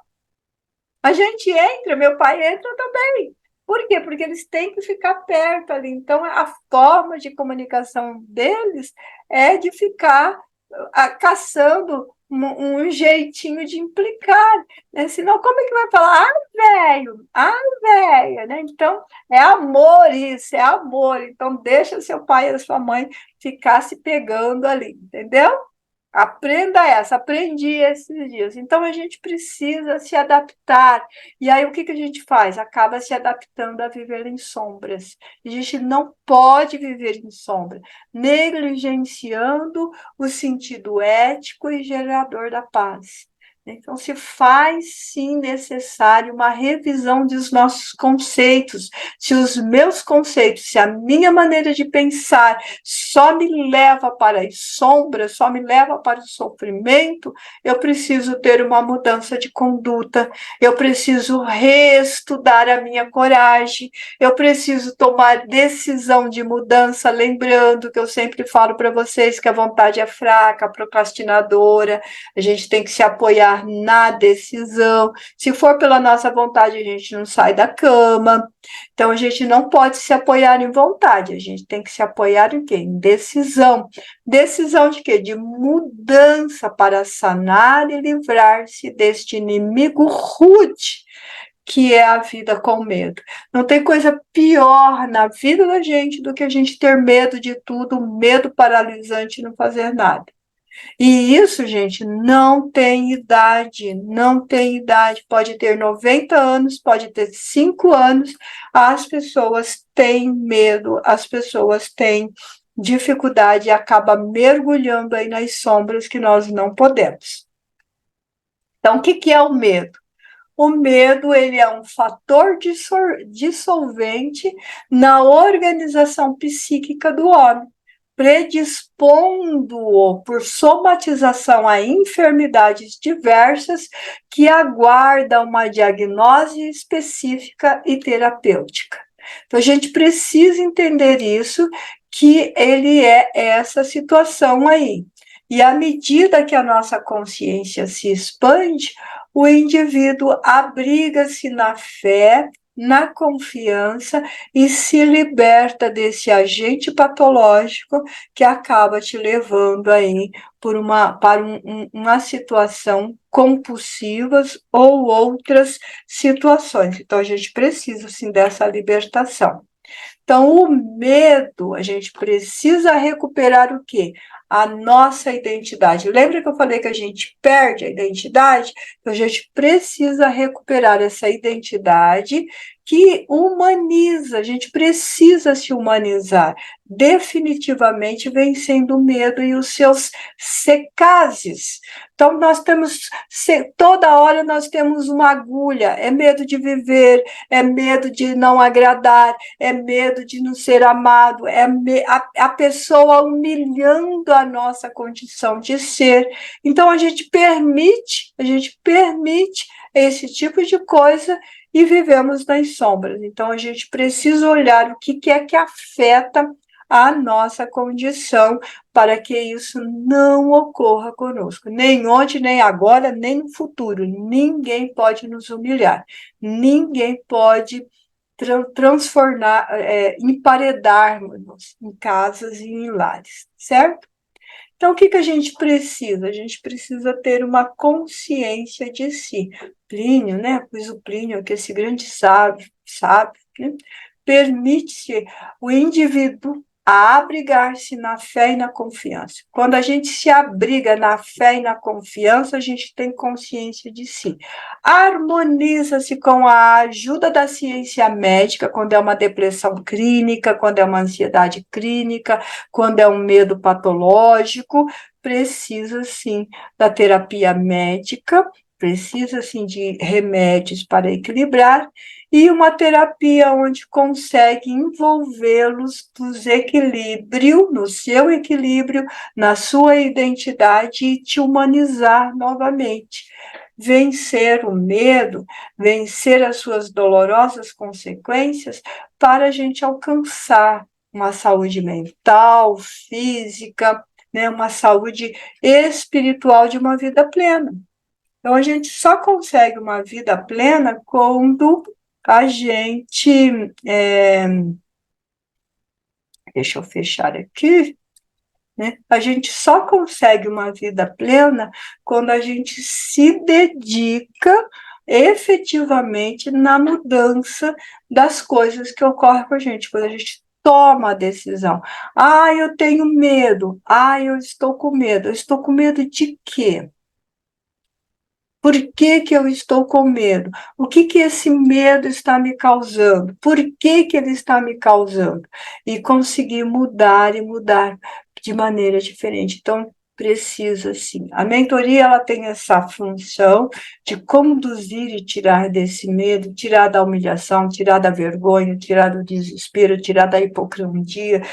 Speaker 1: A gente entra, meu pai entra também. Por quê? Porque eles têm que ficar perto ali. Então, a forma de comunicação deles é de ficar caçando um jeitinho de implicar, né? Senão, como é que vai falar? Ai, velho, né? Então, é amor isso, é amor. Então, deixa seu pai e a sua mãe ficar se pegando ali, entendeu? Aprenda essa, aprendi esses dias. Então a gente precisa se adaptar. E aí o que a gente faz? Acaba se adaptando a viver em sombras. A gente não pode viver em sombra, negligenciando o sentido ético e gerador da paz. Então, se faz sim necessário uma revisão dos nossos conceitos. Se os meus conceitos, se a minha maneira de pensar só me leva para as sombras, só me leva para o sofrimento, eu preciso ter uma mudança de conduta, eu preciso reestudar a minha coragem, eu preciso tomar decisão de mudança, lembrando que eu sempre falo para vocês que a vontade é fraca, procrastinadora, a gente tem que se apoiar na decisão. Se for pela nossa vontade, a gente não sai da cama. Então, a gente não pode se apoiar em vontade, a gente tem que se apoiar em quê? Em decisão. Decisão de quê? De mudança para sanar e livrar-se deste inimigo rude que é a vida com medo. Não tem coisa pior na vida da gente do que a gente ter medo de tudo, medo paralisante e não fazer nada. E isso, gente, não tem idade, não tem idade. Pode ter 90 anos, pode ter 5 anos, as pessoas têm medo, as pessoas têm dificuldade e acaba mergulhando aí nas sombras que nós não podemos. Então, o que é o medo? O medo, ele é um fator dissolvente na organização psíquica do homem, predispondo-o por somatização a enfermidades diversas que aguardam uma diagnose específica e terapêutica. Então, a gente precisa entender isso, que ele é essa situação aí. E à medida que a nossa consciência se expande, o indivíduo abriga-se na fé, na confiança e se liberta desse agente patológico que acaba te levando aí para uma situação compulsivas ou outras situações. Então, a gente precisa, sim, dessa libertação. Então, o medo, a gente precisa recuperar o quê? A nossa identidade. Lembra que eu falei que a gente perde a identidade? Então, a gente precisa recuperar essa identidade que humaniza, a gente precisa se humanizar, definitivamente vencendo o medo e os seus secazes. Então, nós temos, toda hora nós temos uma agulha, é medo de viver, é medo de não agradar, é medo de não ser amado, é a pessoa humilhando a nossa condição de ser. Então a gente permite esse tipo de coisa e vivemos nas sombras. Então a gente precisa olhar o que é que afeta a nossa condição para que isso não ocorra conosco, nem ontem, nem agora, nem no futuro. Ninguém pode nos humilhar, ninguém pode transformar, emparedar-nos em casas e em lares, certo? Então, o que que a gente precisa? A gente precisa ter uma consciência de si. Plínio, né? Pois o Plínio, que esse grande sábio, né? Permite o indivíduo a abrigar-se na fé e na confiança. Quando a gente se abriga na fé e na confiança, a gente tem consciência de si. Harmoniza-se com a ajuda da ciência médica, quando é uma depressão clínica, quando é uma ansiedade clínica, quando é um medo patológico, precisa sim da terapia médica, precisa sim de remédios para equilibrar e uma terapia onde consegue envolvê-los no seu equilíbrio, na sua identidade e te humanizar novamente. Vencer o medo, vencer as suas dolorosas consequências para a gente alcançar uma saúde mental, física, né, uma saúde espiritual de uma vida plena. Então, a gente só consegue uma vida plena quando a gente. Deixa eu fechar aqui. Né? A gente só consegue uma vida plena quando a gente se dedica efetivamente na mudança das coisas que ocorrem com a gente, quando a gente toma a decisão. Ah, eu tenho medo. Ah, eu estou com medo. Eu estou com medo de quê? Por que que eu estou com medo? O que que esse medo está me causando? Por que que ele está me causando? E conseguir mudar e mudar de maneira diferente. Então, precisa sim. A mentoria ela tem essa função de conduzir e tirar desse medo, tirar da humilhação, tirar da vergonha, tirar do desespero, tirar da hipocondria,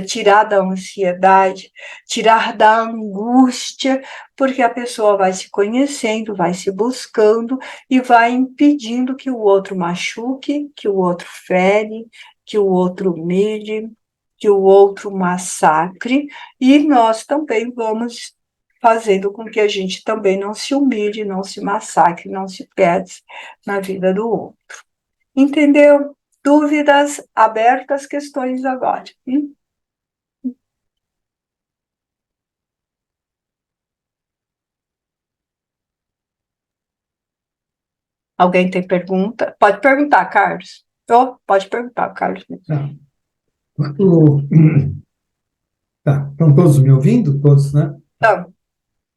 Speaker 1: tirar da ansiedade, tirar da angústia, porque a pessoa vai se conhecendo, vai se buscando e vai impedindo que o outro machuque, que o outro fere, que o outro humilhe, que o outro massacre, e nós também vamos fazendo com que a gente também não se humilhe, não se massacre, não se perde na vida do outro. Entendeu? Dúvidas abertas, questões agora. Alguém tem pergunta? Pode perguntar, Carlos. Oh, pode perguntar, Carlos.
Speaker 2: Tá. Quando- tá, estão todos me ouvindo? Todos, né?
Speaker 1: Então,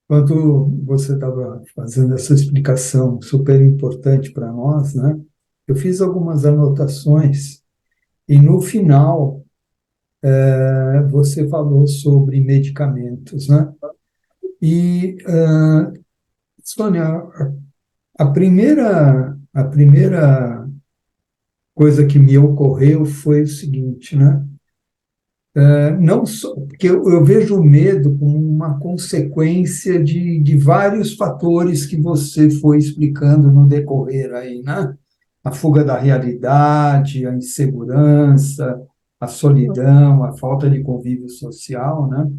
Speaker 2: Quando você estava fazendo essa explicação super importante para nós, né? Eu fiz algumas anotações e no final você falou sobre medicamentos, né? E, Sônia, a primeira coisa que me ocorreu foi o seguinte, né? Não só, porque eu vejo o medo como uma consequência de vários fatores que você foi explicando no decorrer aí, né? A fuga da realidade, a insegurança, a solidão, a falta de convívio social, né?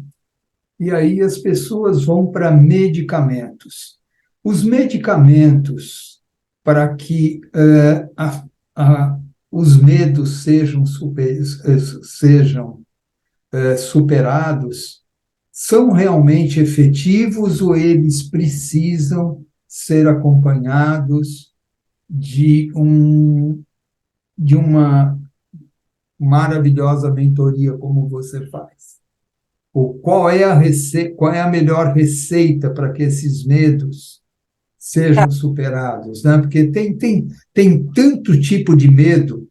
Speaker 2: E aí as pessoas vão para medicamentos. Os medicamentos, para que a, os medos sejam superados, são realmente efetivos ou eles precisam ser acompanhados de uma maravilhosa mentoria como você faz? Ou qual é a melhor receita para que esses medos sejam superados, né? Porque tem tanto tipo de medo,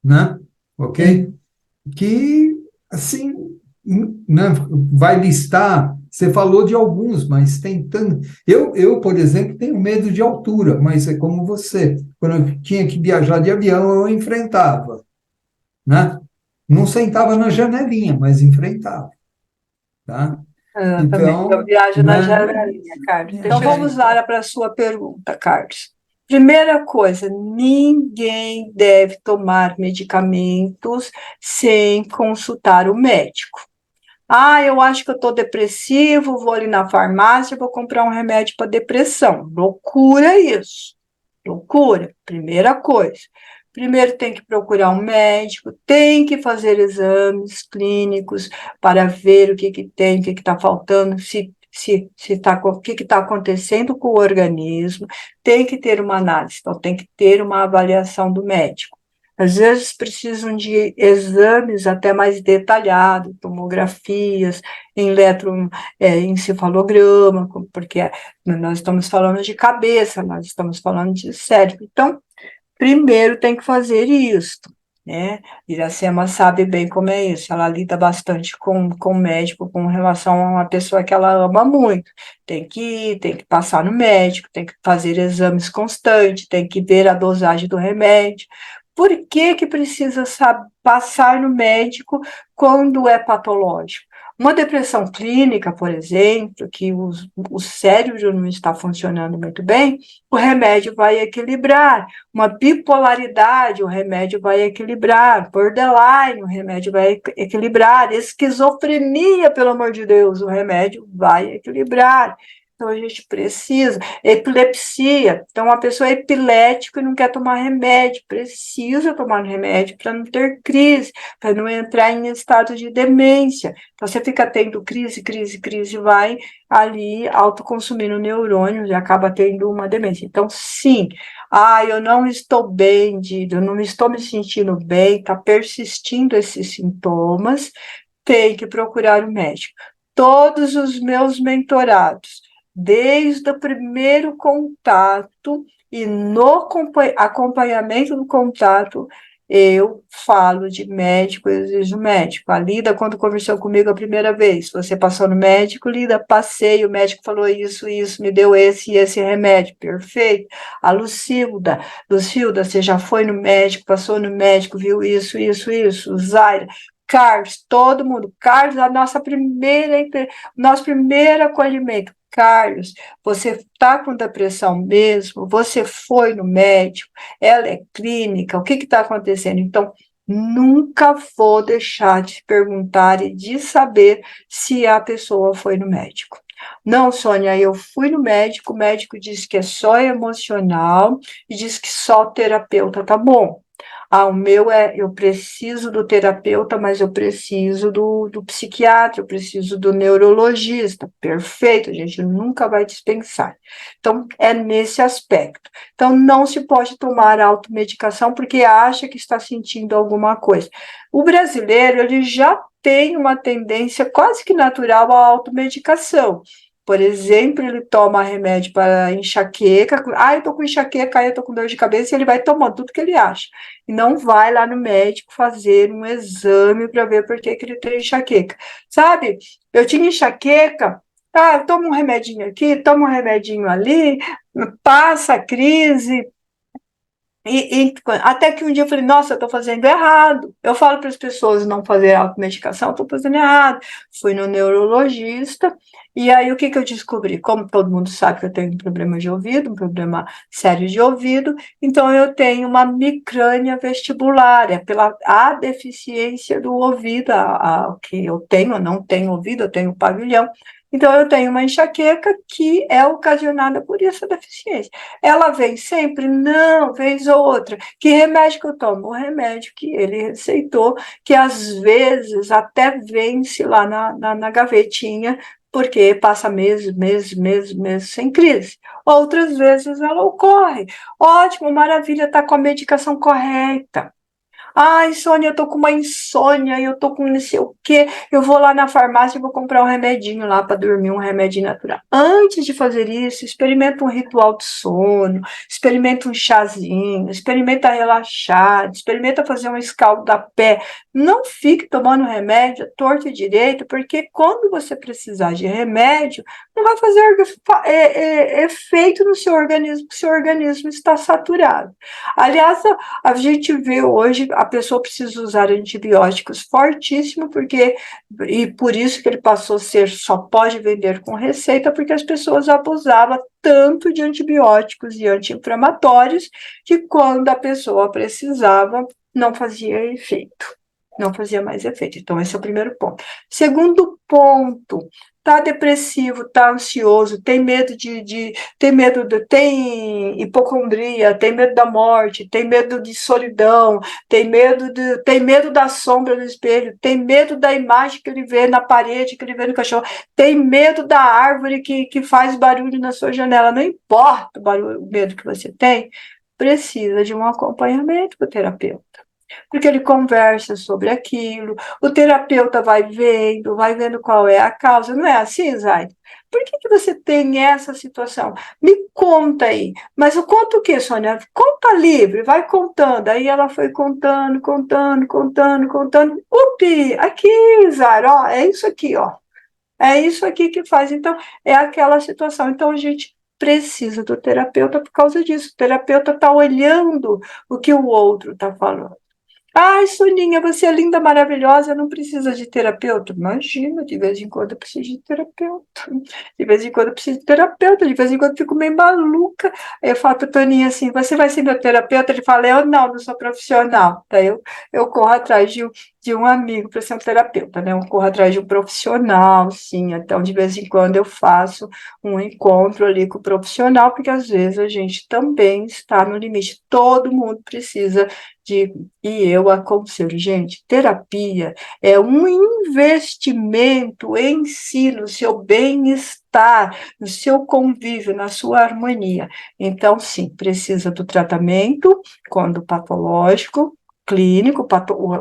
Speaker 2: né? Ok? Que, assim, né, vai listar. Você falou de alguns, mas tem tanto. Por exemplo, tenho medo de altura, mas é como você. Quando eu tinha que viajar de avião, eu enfrentava, né? Não sentava na janelinha, mas enfrentava, tá?
Speaker 1: também. Eu
Speaker 2: Então,
Speaker 1: viajo na
Speaker 2: né?
Speaker 1: janelinha, Carlos. Então, vamos lá para a sua pergunta, Carlos. Primeira coisa, ninguém deve tomar medicamentos sem consultar o médico. Ah, eu acho que eu estou depressivo, vou ali na farmácia, vou comprar um remédio para depressão. Loucura isso. Loucura. Primeira coisa. Primeiro tem que procurar um médico, tem que fazer exames clínicos para ver o que, que tem, o que está faltando, o que está acontecendo com o organismo, tem que ter uma análise, então tem que ter uma avaliação do médico. Às vezes precisam de exames até mais detalhados, tomografias, encefalograma, porque nós estamos falando de cabeça, nós estamos falando de cérebro. Então, primeiro tem que fazer isso, né? Iracema sabe bem como é isso, ela lida bastante com o médico com relação a uma pessoa que ela ama muito. Tem que ir, tem que passar no médico, tem que fazer exames constantes, tem que ver a dosagem do remédio. Por que que precisa passar no médico quando é patológico? Uma depressão clínica, por exemplo, que o cérebro não está funcionando muito bem, o remédio vai equilibrar. Uma bipolaridade, o remédio vai equilibrar. Borderline, o remédio vai equilibrar. Esquizofrenia, pelo amor de Deus, o remédio vai equilibrar. Então, a gente precisa. Epilepsia. Então, uma pessoa é epilética e não quer tomar remédio. Precisa tomar remédio para não ter crise, para não entrar em estado de demência. Então, você fica tendo crise, vai ali autoconsumindo neurônios e acaba tendo uma demência. Então, sim, eu não estou bem, eu não estou me sentindo bem, está persistindo esses sintomas, tem que procurar o médico. Todos os meus mentorados, desde o primeiro contato e no acompanhamento do contato, eu falo de médico, eu exijo médico. A Lida, quando conversou comigo a primeira vez, você passou no médico, Lida, passei, o médico falou isso, me deu esse e esse remédio, perfeito. A Lucilda, você já foi no médico, passou no médico, viu isso, Zaira, Carlos, todo mundo, Carlos, nosso primeiro acolhimento, Carlos, você está com depressão mesmo? Você foi no médico? Ela é clínica? O que está acontecendo? Então, nunca vou deixar de perguntar e de saber se a pessoa foi no médico. Não, Sônia, eu fui no médico, o médico disse que é só emocional e disse que só o terapeuta tá bom. O meu eu preciso do terapeuta, mas eu preciso do psiquiatra, eu preciso do neurologista. Perfeito, a gente nunca vai dispensar. Então, é nesse aspecto. Então, não se pode tomar automedicação porque acha que está sentindo alguma coisa. O brasileiro, ele já tem uma tendência quase que natural à automedicação. Por exemplo, ele toma remédio para enxaqueca. Eu estou com enxaqueca, eu estou com dor de cabeça, e ele vai tomando tudo que ele acha. E não vai lá no médico fazer um exame para ver por que ele tem enxaqueca. Sabe, eu tinha enxaqueca, eu tomo um remedinho aqui, tomo um remedinho ali, passa a crise, até que um dia eu falei, nossa, eu estou fazendo errado. Eu falo para as pessoas não fazer automedicação, estou fazendo errado. Fui no neurologista, e aí o que eu descobri? Como todo mundo sabe que eu tenho um problema de ouvido, um problema sério de ouvido, então eu tenho uma micrânia vestibular, é pela a deficiência do ouvido, que eu tenho, não tenho ouvido, eu tenho pavilhão. Então, eu tenho uma enxaqueca que é ocasionada por essa deficiência. Ela vem sempre? Não, vez ou outra. Que remédio que eu tomo? O remédio que ele receitou, que às vezes até vence lá na gavetinha, porque passa meses sem crise. Outras vezes ela ocorre. Ótimo, maravilha, está com a medicação correta. Sônia, eu tô com uma insônia, eu tô com não sei o quê. Eu vou lá na farmácia e vou comprar um remedinho lá para dormir, um remédio natural. Antes de fazer isso, experimenta um ritual de sono, experimenta um chazinho, experimenta relaxar, experimenta fazer um escaldapé. Não fique tomando remédio torto e direito, porque quando você precisar de remédio, não vai fazer efeito no seu organismo está saturado. Aliás, a gente vê hoje a pessoa precisa usar antibióticos fortíssimos, e por isso que ele passou a ser, só pode vender com receita, porque as pessoas abusavam tanto de antibióticos e anti-inflamatórios, que quando a pessoa precisava, não fazia efeito. Não fazia mais efeito. Então, esse é o primeiro ponto. Segundo ponto, tá depressivo, tá ansioso, tem medo tem hipocondria, tem medo da morte, tem medo de solidão, tem medo da sombra no espelho, tem medo da imagem que ele vê na parede, que ele vê no cachorro, tem medo da árvore que faz barulho na sua janela. Não importa o barulho, o medo que você tem, precisa de um acompanhamento com o terapeuta, porque ele conversa sobre aquilo, o terapeuta vai vendo qual é a causa. Não é assim, Zaid? Por que você tem essa situação? Me conta aí. Mas eu conto o quê, Sônia? Conta livre, vai contando. Aí ela foi contando, contando, contando, contando. Upi, aqui, Zaid, ó, é isso aqui, ó. É isso aqui que faz. Então, é aquela situação. Então, a gente precisa do terapeuta por causa disso. O terapeuta está olhando o que o outro está falando. Ai, Soninha, você é linda, maravilhosa, não precisa de terapeuta. Imagina, de vez em quando eu preciso de terapeuta. De vez em quando eu preciso de terapeuta, de vez em quando eu fico meio maluca. Aí eu falo para o Toninho assim, você vai ser meu terapeuta? Ele fala, eu não sou profissional. Daí eu corro atrás de um amigo para ser um terapeuta, né? Eu corro atrás de um profissional, sim. Então, de vez em quando eu faço um encontro ali com o profissional, porque às vezes a gente também está no limite. Todo mundo precisa e eu aconselho, gente, terapia é um investimento em si, no seu bem-estar, no seu convívio, na sua harmonia. Então, sim, precisa do tratamento, quando patológico, clínico,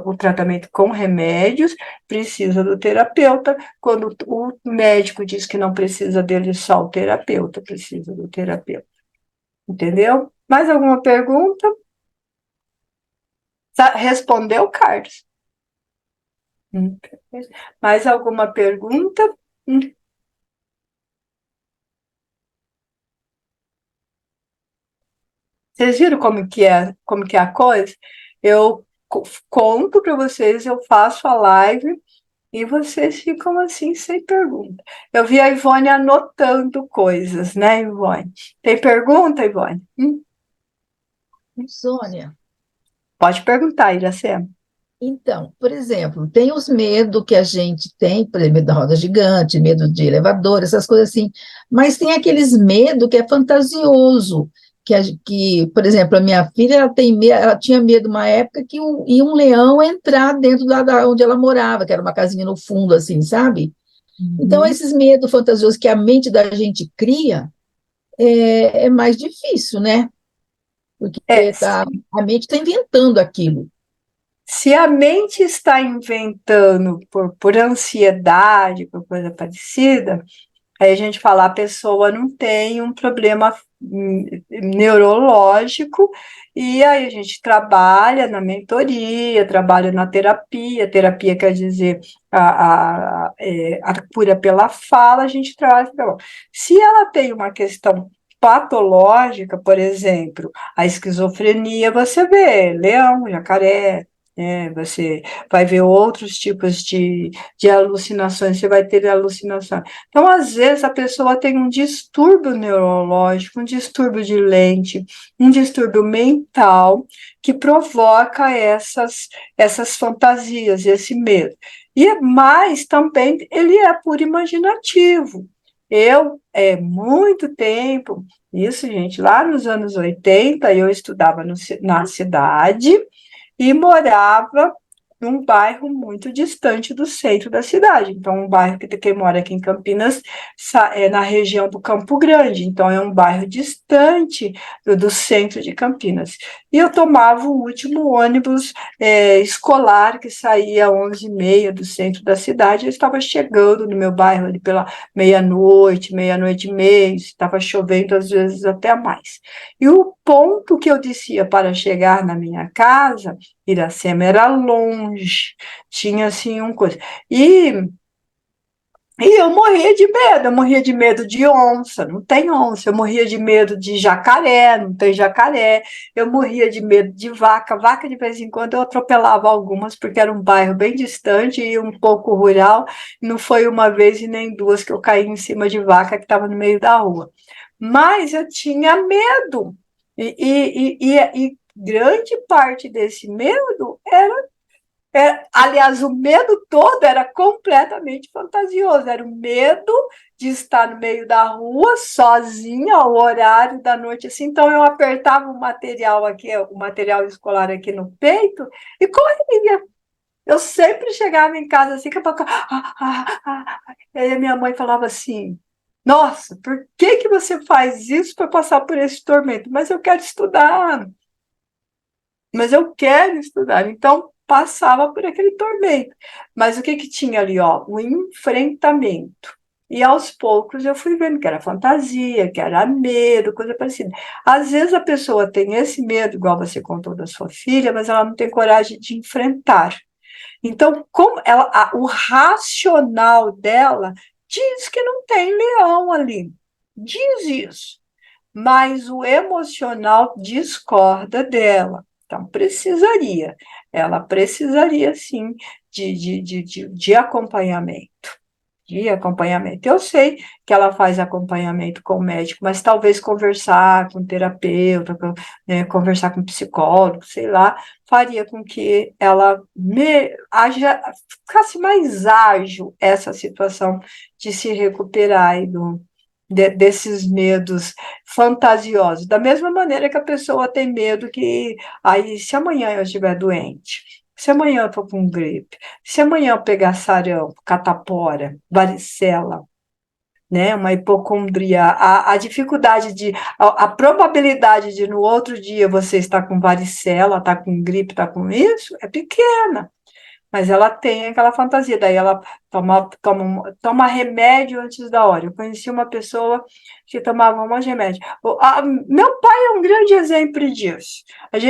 Speaker 1: o tratamento com remédios, precisa do terapeuta, quando o médico diz que não precisa dele, só o terapeuta precisa do terapeuta. Entendeu? Mais alguma pergunta? Respondeu, Carlos? Hum. Mais alguma pergunta? Hum. Vocês viram como que é a coisa? Eu conto para vocês, eu faço a live e vocês ficam assim sem pergunta. Eu vi a Ivone anotando coisas, né, Ivone? Tem pergunta, Ivone?
Speaker 3: Sônia,
Speaker 1: Pode perguntar, Iracema.
Speaker 3: então, por exemplo, tem os medos que a gente tem, por exemplo, medo da roda gigante, medo de elevador, essas coisas assim, mas tem aqueles medos que é fantasioso, por exemplo, a minha filha, ela tinha medo uma época que ia um leão entrar dentro da onde ela morava, que era uma casinha no fundo, assim, sabe? Então,
Speaker 1: Uhum.
Speaker 3: esses medos fantasiosos que a mente da gente cria, é mais difícil, né?
Speaker 1: É,
Speaker 3: Porque a mente está inventando aquilo.
Speaker 1: se a mente está inventando por ansiedade, por coisa parecida, aí a gente fala, a pessoa não tem um problema neurológico, e aí a gente trabalha na mentoria, trabalha na terapia, terapia quer dizer a cura pela fala, a gente trabalha. Se ela tem uma questão patológica, por exemplo, a esquizofrenia, você vê leão, jacaré, você vai ver outros tipos de alucinações, você vai ter alucinação. Então, às vezes, a pessoa tem um distúrbio neurológico, um distúrbio de lente, um distúrbio mental que provoca essas fantasias, esse medo. Mas também ele é por imaginativo. Muito tempo, isso, gente, lá nos anos 80, eu estudava na cidade e morava num bairro muito distante do centro da cidade. Então, um bairro que quem mora aqui em Campinas é na região do Campo Grande, então é um bairro distante do centro de Campinas. E eu tomava o último ônibus escolar que saía às 11h30 do centro da cidade. Eu estava chegando no meu bairro ali pela meia-noite, meia-noite e meia, estava chovendo às vezes até mais. E o ponto que eu descia para chegar na minha casa, Iracema, era longe, tinha assim um coisa. E E eu morria de medo de onça, não tem onça, eu morria de medo de jacaré, não tem jacaré, eu morria de medo de vaca, vaca de vez em quando eu atropelava algumas, porque era um bairro bem distante e um pouco rural, não foi uma vez e nem duas que eu caí em cima de vaca que estava no meio da rua. Mas eu tinha medo, e grande parte desse medo aliás, o medo todo era completamente fantasioso, era o medo de estar no meio da rua, sozinha, ao horário da noite, assim, então eu apertava o material aqui, o material escolar aqui no peito, e corria. Eu sempre chegava em casa assim, e aí a minha mãe falava assim, nossa, por que você faz isso para passar por esse tormento? Mas eu quero estudar. Então, passava por aquele tormento. Mas o que tinha ali? Ó? O enfrentamento. E aos poucos eu fui vendo que era fantasia, que era medo, coisa parecida. Às vezes a pessoa tem esse medo, igual você contou da sua filha, mas ela não tem coragem de enfrentar. Então, o racional dela diz que não tem leão ali. Diz isso. Mas o emocional discorda dela. Então, ela precisaria sim de acompanhamento. De acompanhamento. Eu sei que ela faz acompanhamento com o médico, mas talvez conversar com o terapeuta, conversar com o psicólogo, sei lá, faria com que ela ficasse mais ágil essa situação de se recuperar aí desses medos fantasiosos. Da mesma maneira que a pessoa tem medo que, aí, se amanhã eu estiver doente, se amanhã eu estou com gripe, se amanhã eu pegar sarampo, catapora, varicela, né, uma hipocondria, a dificuldade a probabilidade de no outro dia você estar com varicela, estar com gripe, estar com isso, é pequena. Mas ela tem aquela fantasia, daí ela toma remédio antes da hora. Eu conheci uma pessoa que tomava um monte de remédio. Meu pai é um grande exemplo disso.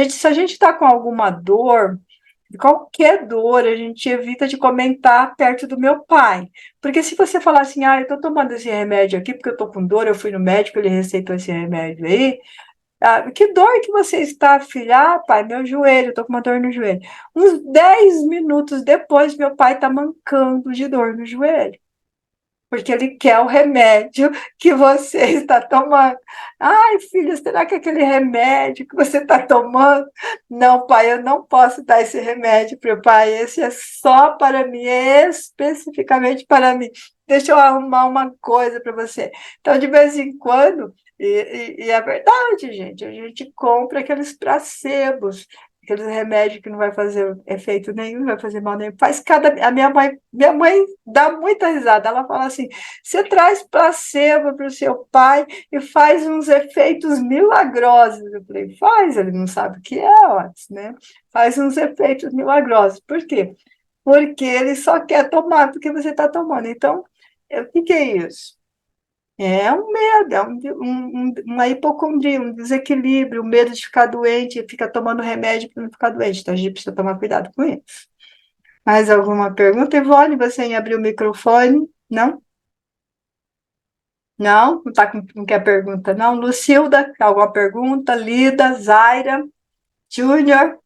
Speaker 1: Se a gente está com alguma dor, qualquer dor, a gente evita de comentar perto do meu pai. Porque se você falar assim, eu estou tomando esse remédio aqui porque eu estou com dor, eu fui no médico, ele receitou esse remédio aí, que dor que você está, filha? Pai, meu joelho, estou com uma dor no joelho. Uns 10 minutos depois, meu pai está mancando de dor no joelho. Porque ele quer o remédio que você está tomando. Ai, filha, será que é aquele remédio que você está tomando? Não, pai, eu não posso dar esse remédio para o pai. Esse é só para mim, é especificamente para mim. Deixa eu arrumar uma coisa para você. Então, de vez em quando, e é verdade, gente, a gente compra aqueles placebos, aqueles remédios que não vai fazer efeito nenhum, não vai fazer mal nenhum. A minha mãe dá muita risada. Ela fala assim: você traz placebo para o seu pai e faz uns efeitos milagrosos. Eu falei, faz, ele não sabe o que é, né? Faz uns efeitos milagrosos. Por quê? Porque ele só quer tomar porque você está tomando. Então, o que é isso? É um medo, é uma hipocondria, um desequilíbrio, um medo de ficar doente, fica tomando remédio para não ficar doente. Então, a gente precisa tomar cuidado com isso. Mais alguma pergunta, Ivone? Você abriu o microfone? Não? Não? Não quer pergunta, não? Lucilda, alguma pergunta? Lida, Zaira, Júnior?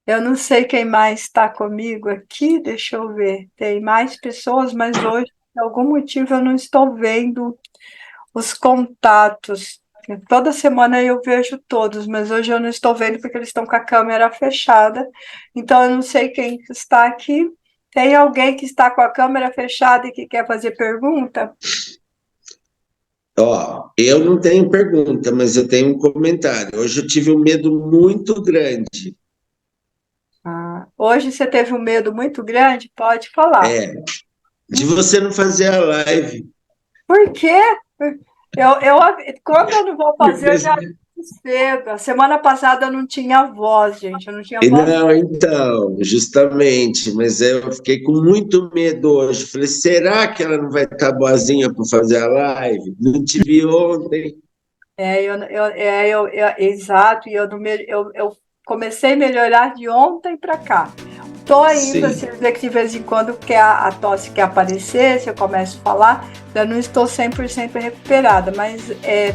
Speaker 1: Eu não sei quem mais está comigo aqui, deixa eu ver. Tem mais pessoas, mas hoje, por algum motivo, eu não estou vendo os contatos. Toda semana eu vejo todos, mas hoje eu não estou vendo porque eles estão com a câmera fechada. Então, eu não sei quem está aqui. Tem alguém que está com a câmera fechada e que quer fazer pergunta?
Speaker 4: Ó, eu não tenho pergunta, mas eu tenho um comentário. Hoje eu tive um medo muito grande.
Speaker 1: Hoje você teve um medo muito grande? Pode falar.
Speaker 4: De você não fazer a live.
Speaker 1: Por quê? Quando eu não vou fazer, eu já cedo. A semana passada eu não tinha voz, gente. Eu não tinha voz.
Speaker 4: Não, então, justamente, mas eu fiquei com muito medo hoje. Falei, será que ela não vai estar boazinha para fazer a live? Não te vi ontem.
Speaker 1: Exato, e eu comecei a melhorar de ontem para cá. Tô ainda,
Speaker 4: Sim.
Speaker 1: se dizer que de vez em quando a tosse quer aparecer, se eu começo a falar, ainda não estou 100% recuperada, mas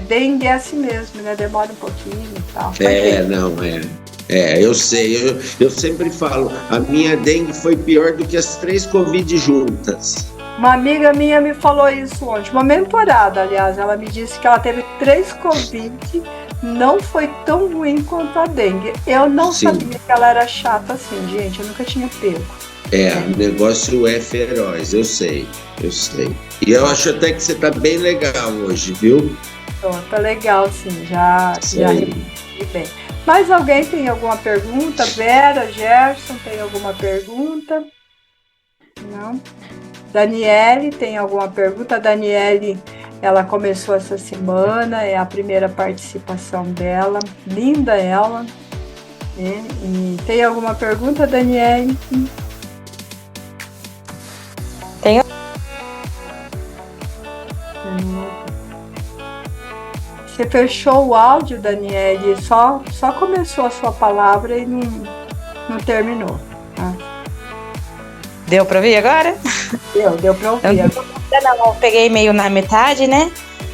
Speaker 1: dengue é assim mesmo, né? Demora um pouquinho e tal.
Speaker 4: Não, eu sei, eu sempre falo, a minha dengue foi pior do que as 3 Covid juntas.
Speaker 1: Uma amiga minha me falou isso ontem, uma mentorada, aliás, ela me disse que ela teve 3 Covid, não foi tão ruim quanto a dengue. Eu não
Speaker 4: Sim.
Speaker 1: sabia que ela era chata assim, gente, eu nunca tinha pego.
Speaker 4: O negócio é feroz, eu sei. E eu acho até que você tá bem legal hoje, viu?
Speaker 1: Tá legal, sim, já resolvi bem. Mais alguém tem alguma pergunta? Vera, Gerson, tem alguma pergunta? Não? Daniele, tem alguma pergunta? A Daniele, ela começou essa semana, é a primeira participação dela, linda ela. E tem alguma pergunta, Daniele?
Speaker 5: Tenho.
Speaker 1: Você fechou o áudio, Daniele, só começou a sua palavra e não terminou. Tá?
Speaker 5: Deu pra ouvir agora?
Speaker 1: Deu pra ouvir.
Speaker 5: Eu peguei meio na metade, né?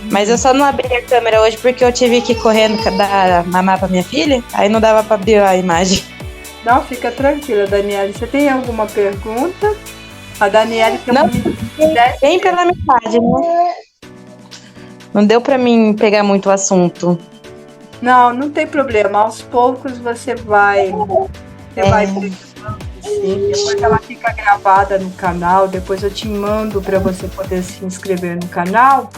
Speaker 5: Mas eu só não abri a câmera hoje porque eu tive que correr dar mamar pra minha filha, aí não dava pra abrir a imagem.
Speaker 1: Não, fica tranquila, Daniele. Você tem alguma pergunta? A Daniele tem uma
Speaker 5: bem pela metade, né? Não deu pra mim pegar muito o assunto.
Speaker 1: Não tem problema. Aos poucos você vai pegando, sim. Depois ela fica gravada no canal. Depois eu te mando para você poder se inscrever no canal.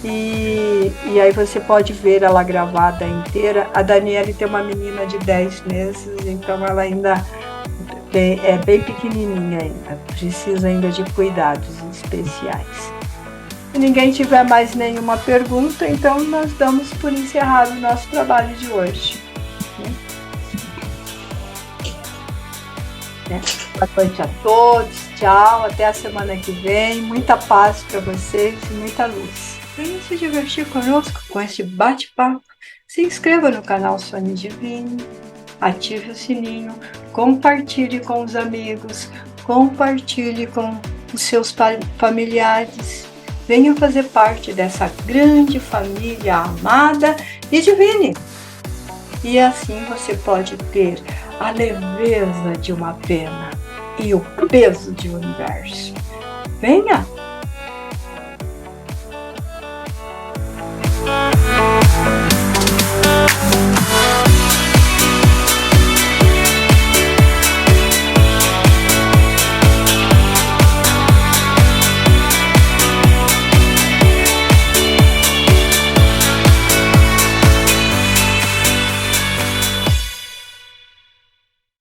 Speaker 1: E aí você pode ver ela gravada inteira. A Daniele tem uma menina de 10 meses, então ela ainda é bem pequenininha ainda. Precisa ainda de cuidados especiais. Se ninguém tiver mais nenhuma pergunta, então nós damos por encerrado o nosso trabalho de hoje. Boa noite a todos, tchau, até a semana que vem, muita paz para vocês e muita luz. Venha se divertir conosco com este bate-papo, se inscreva no canal Sônia Divino, ative o sininho, compartilhe com os amigos, compartilhe com os seus familiares. Venham fazer parte dessa grande família amada e divina. E assim você pode ter a leveza de uma pena e o peso de um universo. Venha!